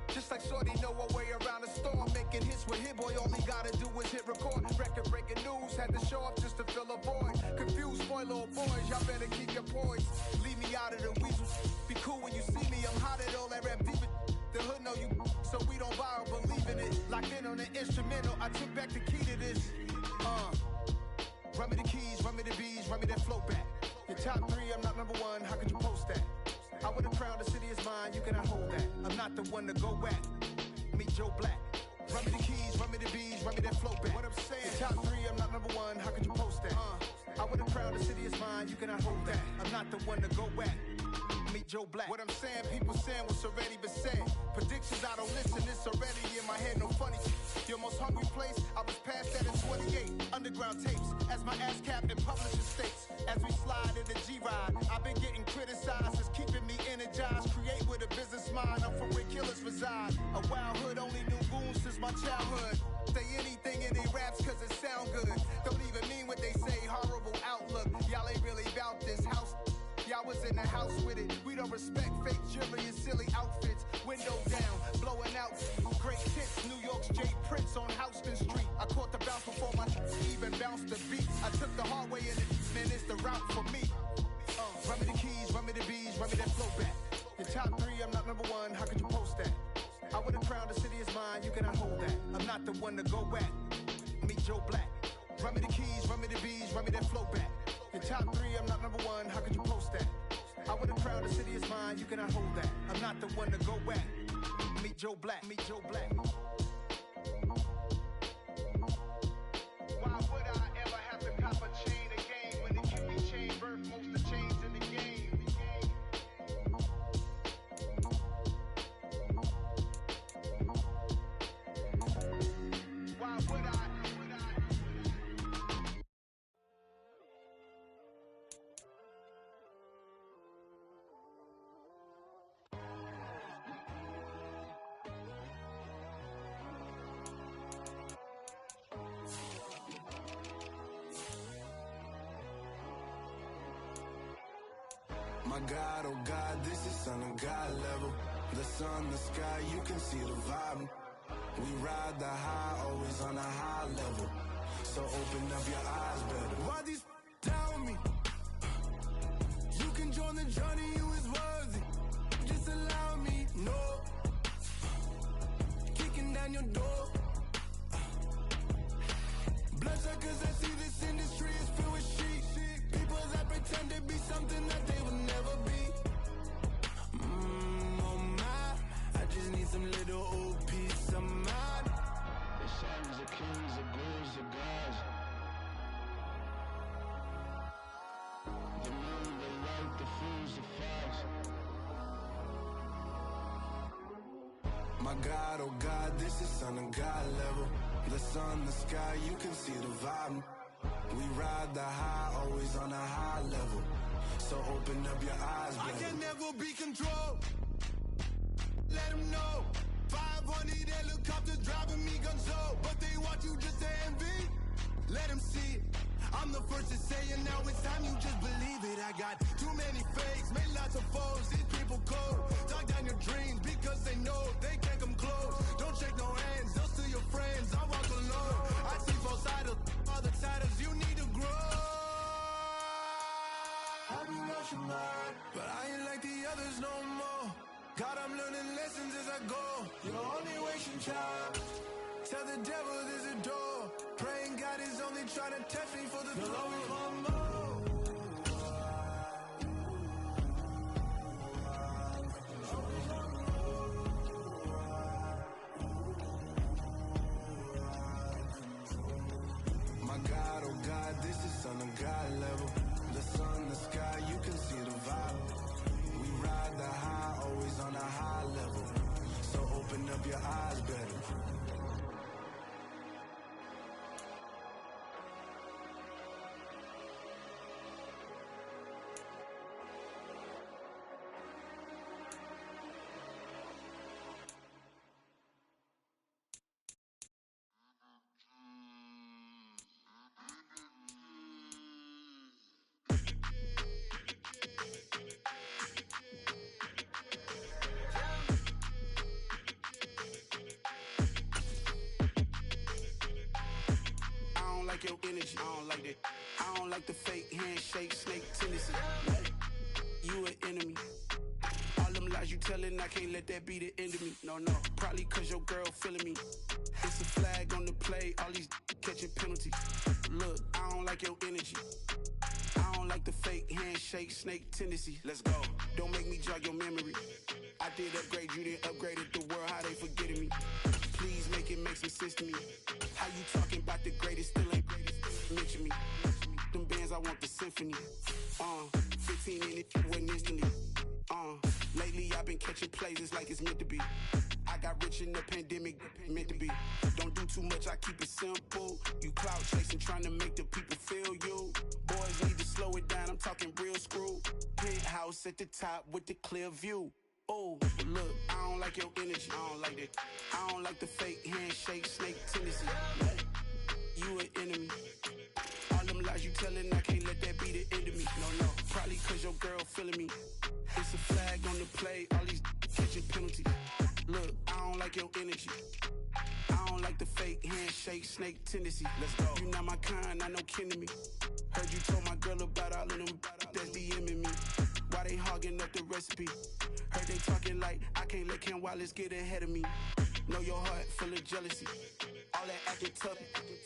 [SPEAKER 16] Just like Shorty know her way around the storm. Making hits with Hit Boy, all he gotta do is hit record. Record breaking news, had to show up just to fill a void. Confused, spoiler boys, y'all better keep your poise. Leave me out of the weasels. Be cool when you see me, I'm hot at all that rap deep. The hood know you, so we don't borrow, believe in it. Locked in on the instrumental, I took back the key to this. Run me the keys, run me the bees, run me that flow back. Your top three, I'm not number one, how could you post that? I would've crowned the city is mine, you cannot hold that. I'm not the one to go at. Meet Joe Black. Run me the keys, run me the bees, run me that flow back. What I'm saying, your top three, I'm not number one, how could you post that? I would've crowned the city is mine, you cannot hold that. I'm not the one to go at. Meet Joe Black. What I'm saying, people saying what's already been said. Predictions, I don't listen, it's already in my head, no funny. Your most hungry place, I was past that in 28. Underground tapes, as my ass cap in publishing states. As we slide in the G-Ride, I've been getting criticized, it's keeping me energized. Create with a business mind, I'm from where killers reside. A wild hood, only knew goons since my childhood. Say anything in they raps cause it sound good. Don't even mean what they say, horrible outlook. Y'all ain't really about this house. Y'all was in the house with it. We don't respect fake jewelry and silly outfits. Window down, blowing out. Great tits, New York's J. Prince on Houston Street. I caught the bounce before my even bounced the beat. I took the hard way in it, man, then it's the route for me. Run me the keys, run me the bees, run me that flow back. Your top 3, I'm not number 1, how could you post that? I would've crowned the city is mine, you cannot hold that. I'm not the one to go back. Meet Joe Black. Run me the keys, run me the bees, run me that flow back. Your top 3, I'm not number 1, how could you post that? I would've crowned the city is mine, you cannot hold that. I'm not the one to go back. Meet Joe Black, meet Joe Black. Why would I ever have to cop a chain again when it can be chain birth most of chains in the game? Why would I?
[SPEAKER 17] My God, oh God, this is Son of God level. The sun, the sky, you can see the vibe. We ride the high, always on a high level. So open up your eyes better. Why these tell me? You can join the journey, you is worthy. Just allow me, no. Kicking down your door. Bloodsuckers, I see this industry is filled with sheep. People that pretend to be something that they will never be. Oh my, I just need some little old peace of mind. The sons of kings, the gurus, the gods. The moon, the light, the fools, the facts. My God, oh God, this is Son of God level. The sun, the sky, you can see the vibe. We ride the high, always on a high level. So open up your eyes, baby. I can never be controlled. Let them know. 500 helicopters driving me gonzo. But they want you just to envy. Let them see it. I'm the first to say it, now it's time you just believe it. I got too many fakes, made lots of foes. These people cold. Talk down your dreams because they know they can't come close. Don't shake no hands, those to your friends. I walk alone. I see both sides, other titles, you need to grow. I be rushing mine, but I ain't like the others no more. God, I'm learning lessons as I go. You're only wasting time. Tell the devil there's a door. Praying God is only trying to test me for the glory for more. My God, oh God, this is Son of God level. The sun, the sky, you can see the vibe. We ride the high, always on a high level. So open up your eyes better. Your energy, I don't like that. I don't like the fake handshake, snake tendency. You an enemy. All them lies you telling, I can't let that be the end of me. No, probably cause your girl feeling me. It's a flag on the play, all these catching penalties. Look, I don't like your energy. I don't like the fake handshake, snake tendency. Let's go. Don't make me jog your memory. I did upgrade, you didn't upgrade it. The world, how they forgetting me. Please make it make some sense to me. How you talking about the greatest, still ain't greatest? Mention me. Them bands, I want the symphony. 15 in it, wasn't instantly. Lately I've been catching plays, it's like it's meant to be. I got rich in the pandemic, meant to be. Don't do too much, I keep it simple. You clout chasing, trying to make the people feel you. Boys need to slow it down, I'm talking real screw. Penthouse at the top with the clear view. Oh, look, I don't like your energy, I don't like that. I don't like the fake handshake, snake tendency. You an enemy. All them lies you telling, I can't let that be the end of me. No, probably cause your girl feeling me. It's a flag on the play, all these catching penalties. Look, I don't like your energy. I don't like the fake handshake, snake tendency. Let's go. You not my kind, I know kin to me. Heard you told my girl about
[SPEAKER 16] hogging up the recipe. Heard they talking like I can't let Ken Wallace get ahead of me. Know your heart full of jealousy. All that acting tough.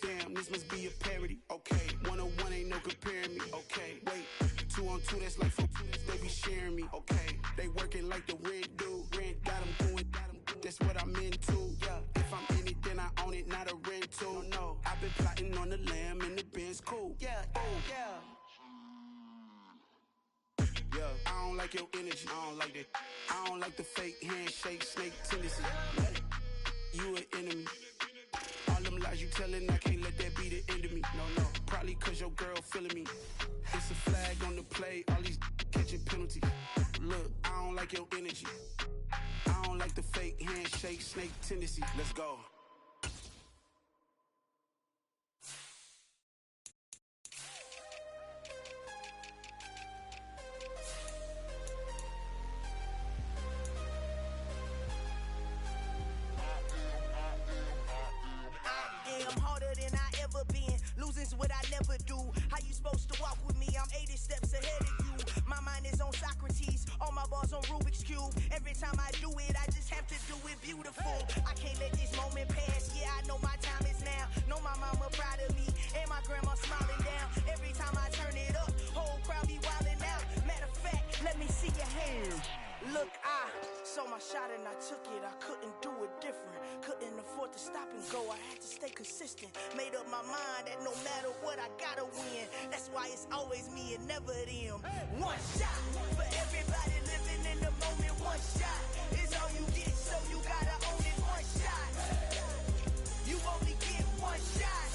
[SPEAKER 16] Damn, this must be a parody. Okay, 101 ain't no comparing me. Okay, wait, 2 on 2, that's like 4. They be sharing me. Okay, they working like the rent do. Rent got them going. That's what I'm into. Yeah, if I'm in it, then I own it, not a rental. No, I've been plotting on the lamb and the Benz cool. Yeah, oh yeah. Yeah, I don't like your energy. I don't like that. I don't like the fake handshake, snake tendency. You an enemy. All them lies you telling, I can't let that be the end of me. No, probably cause your girl feeling me. It's a flag on the play, all these catching penalties. Look, I don't like your energy. I don't like the fake handshake, snake tendency. Let's go.
[SPEAKER 4] I'm harder than I ever been. Losing's what I never do. How you supposed to walk with me? I'm 80 steps ahead of you. My mind is on Socrates. All my bars on Rubik's Cube. Every time I do it, I just have to do it beautiful. I can't let this moment pass. Yeah, I know my time is now. Know my mama proud of me. And my grandma smiling down. Every time I turn it up, whole crowd be wildin' out. Matter of fact, let me see your hands. Look, I saw my shot and I took it. I couldn't do it different. Couldn't afford to stop and go. I had to stay consistent. Made up my mind that no matter what, I gotta win. That's why it's always me and never them. One shot for everybody living in the moment. One shot is all you get, so you gotta own it. One shot. You only get one shot.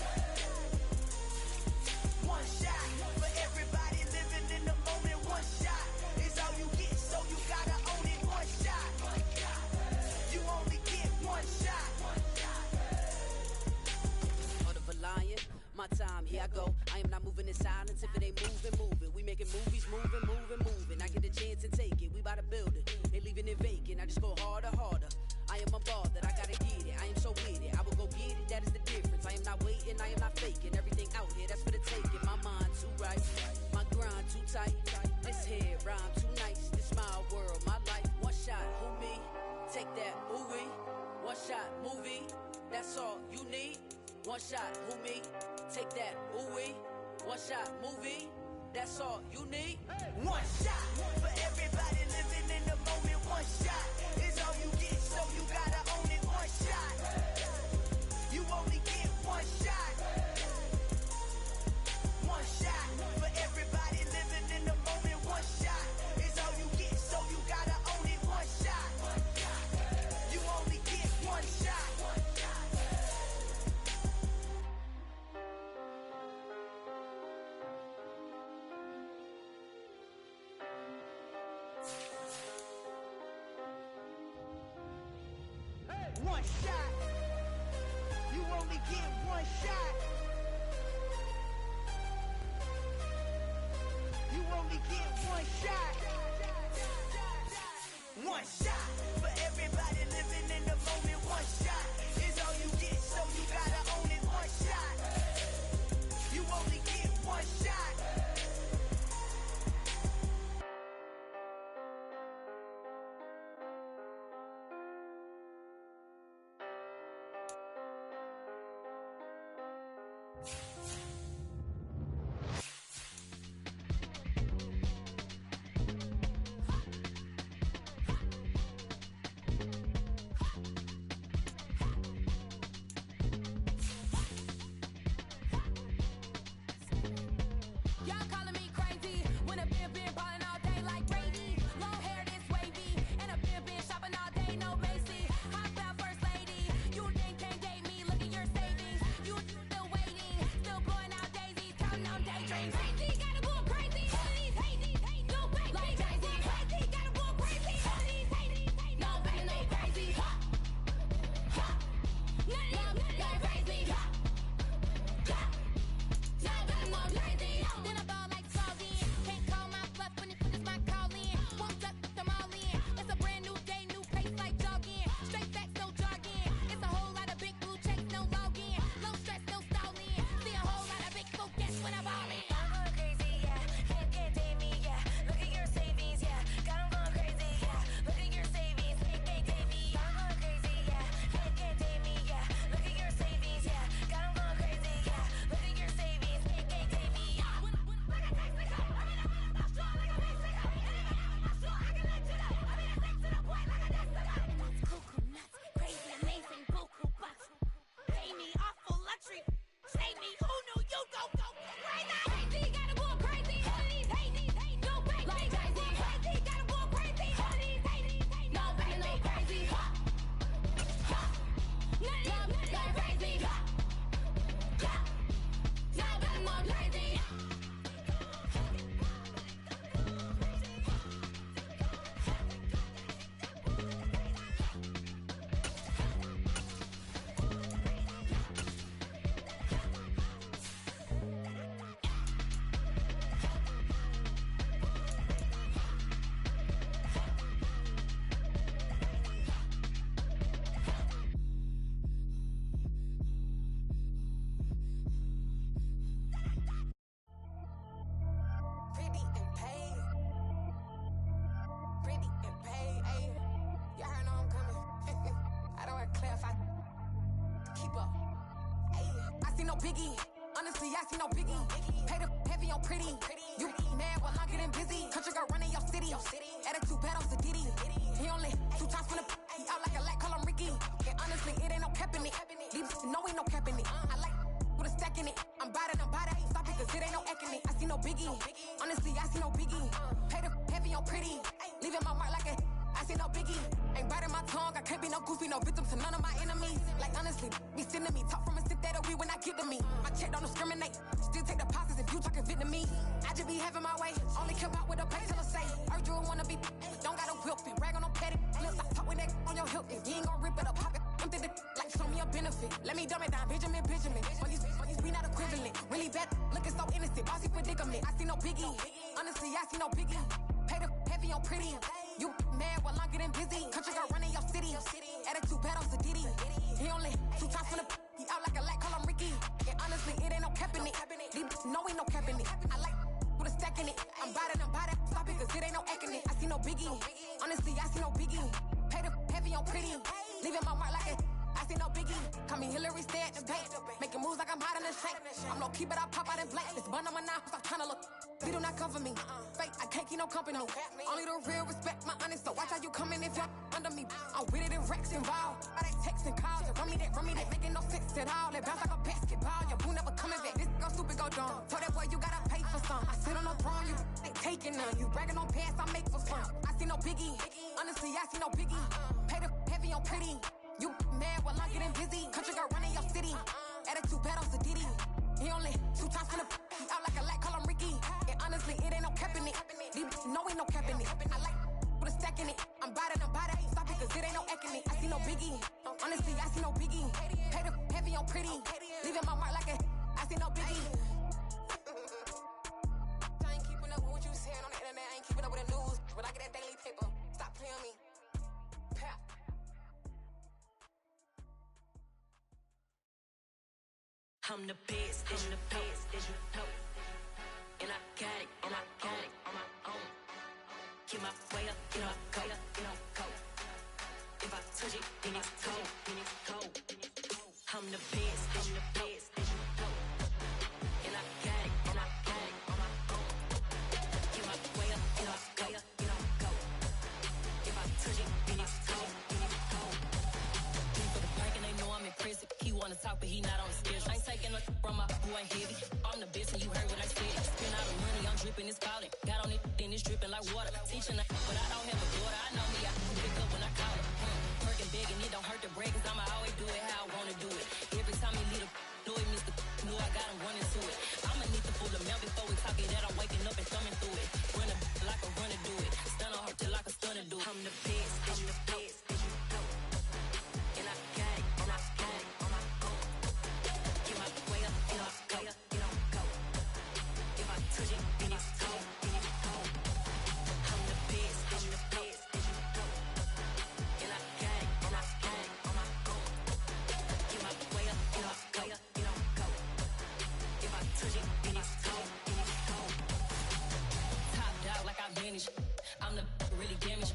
[SPEAKER 4] One shot for everybody living in the moment. One shot is all you get, so you gotta own it. One shot. You only get one shot.
[SPEAKER 19] Order of a lion, my time, here I go. I am not moving in silence. If it ain't moving. We making movies, moving. I get a chance and take it. We bout to build it. They leaving it vacant. I just go harder. I am a ball that I gotta get it. I am so with it. I will go get it. That is the difference. I am not waiting. I am not faking. Everything out here, that's for the taking. My mind too right. My grind too tight. This head rhyme too nice. This my world, my life. One shot, who me? Take that, ooh-wee. One shot, movie. That's all you need. One shot, who me? Take that, ooh-wee. One shot, movie. That's all you need.
[SPEAKER 4] One shot for everybody living in the moment. One shot is all you get, so you gotta own it. One shot. You only get one shot. One shot for everybody living in the moment. One shot is all you get, so you gotta own it. One shot. You only get one shot. One shot. You only get one shot. You only get one shot. One shot for everybody living in the moment. One shot is all you get, so you gotta own it. One shot. You only get one shot.
[SPEAKER 2] see no biggie. Honestly, I see no biggie. Pay the heavy on pretty. You mad while I'm getting busy. Country girl running your city. Attitude bad on Diddy. He only 2 times from the he out like a lack, call him Ricky. And honestly, it ain't no cap in it. These no ain't no cap in it. I like with a stack in it. I'm bad. Stop it, cause it ain't no acting it. I see no biggie. Honestly, I see no biggie. Pay the heavy on pretty. Leaving my mark like a I see no biggie. Ain't biting my tongue. I can't be no goofy, no victim to none of my enemies. Like honestly, be sending me talk from a sit that we when I get to me. My check don't discriminate. Still take deposits if you talking Vietnamese. I just be having my way. Only come out with a pay till I say. Urge you wanna be. Don't gotta whip it. Rag on no petty. Flips. I talk with that on your hip. If you ain't gon' rip it up, pop it. Empty the like show me a benefit. Let me dumb it down, Benjamin. Money's we not equivalent. Really bad, looking so innocent. Bossy predicament. I see no biggie. Honestly, I see no biggie. Pay the heavy on pretty. You mad while I'm getting busy. Country girl running your city. Attitude bad on Diddy. He only 2 times from the he out like a lack, call him Ricky. And honestly, it ain't no cap in it. These no ain't no cap in it. I like with a stack in it. I'm bad. Stop it, cause it ain't no acting it. I see no biggie. Honestly, I see no biggie. Pay the heavy on pretty. Leaving my mark like a I see no biggie. Call me Hillary, stay at the bank. Making moves like I'm hot in the shank. I'm low key, but I pop out in blank. This bun on my knife, stop trying to look. You do not cover me. Fake, I can't keep no company. Only the real respect my honest. So watch how you coming if you're under me. I'm with it and Rex involved. All that text and calls. Run me that, making no sense at all. They bounce like a basketball. Your boo never coming back. This go stupid, go dumb. Told that boy you gotta pay for some. I sit on the throne, you ain't taking none. You bragging on past, I make for fun. I see no biggie. Honestly, I see no biggie. Pay the heavy on pretty. You mad while I'm getting busy. Country girl running your city. Attitude bad on Diddy. He only 2 times from the he out like a lack, call him Ricky. And honestly, it ain't no cap in it. These no ain't no cap in it. I like with a stack in it. I'm bad. Stop it, cause it ain't no acting it. I see no biggie. Honestly, I see no biggie. Pay the heavy on pretty. Leaving my mark like a I see no biggie. I ain't keeping up with what you saying on the internet. I ain't keeping up with the news. When I get that daily paper, stop playing me. Pap.
[SPEAKER 5] I'm the best, and the best, as you know. And I got it on my own. Get my way up, get my go. If I touch it, then it's cold. I'm the best, as you know. And I got it on my own. Get my way up, get my go. If I touch it, then it's cold. For the break and they know I'm impressive. He wanna talk, but he not on the schedule. I ain't taking no from my boy heavy. I'm the best and you heard what I said. Spend all the money, I'm dripping, it's falling. Got on it, then it's dripping like water. Teaching her, but I don't have a daughter. I know me, I can pick up when I call her. Working big and it don't hurt the break, cause I'ma always do it how I wanna do it. Every time he lead a know it, Mr. Know I got him running to it. I'ma need to pull the mail before we talk it that I'm waking up and thumbing through it. Run a like a runner do it. Stun on her till like a stunner do it. I'm the best, and I got it on my own. Get my way up, get my go. If I touch it, then it's cold. I'm the best, and I got it on my own. Get my way up, get my go. If I touch it, then it's cold. Top dog like I vanished. I'm the really damaged.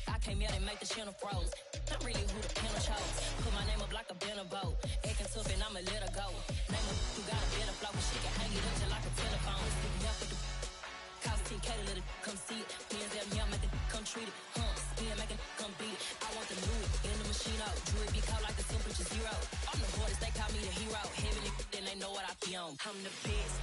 [SPEAKER 5] I came out and make the channel froze. I'm really who the panel chose. Put my name up like a banner boat. Acting tough and I'ma let her go. Name her who got a better flow. She can hang it up just like a telephone. Stick me up with the cost 10K to let it come see it. Hands out me, I make it come treat it. Spin, make it come beat it. I want the Louis in the machine out. Jewelry be cold like the temperature 0. I'm the boys, they call me the hero. Heavy then they know what I be on. I'm the best,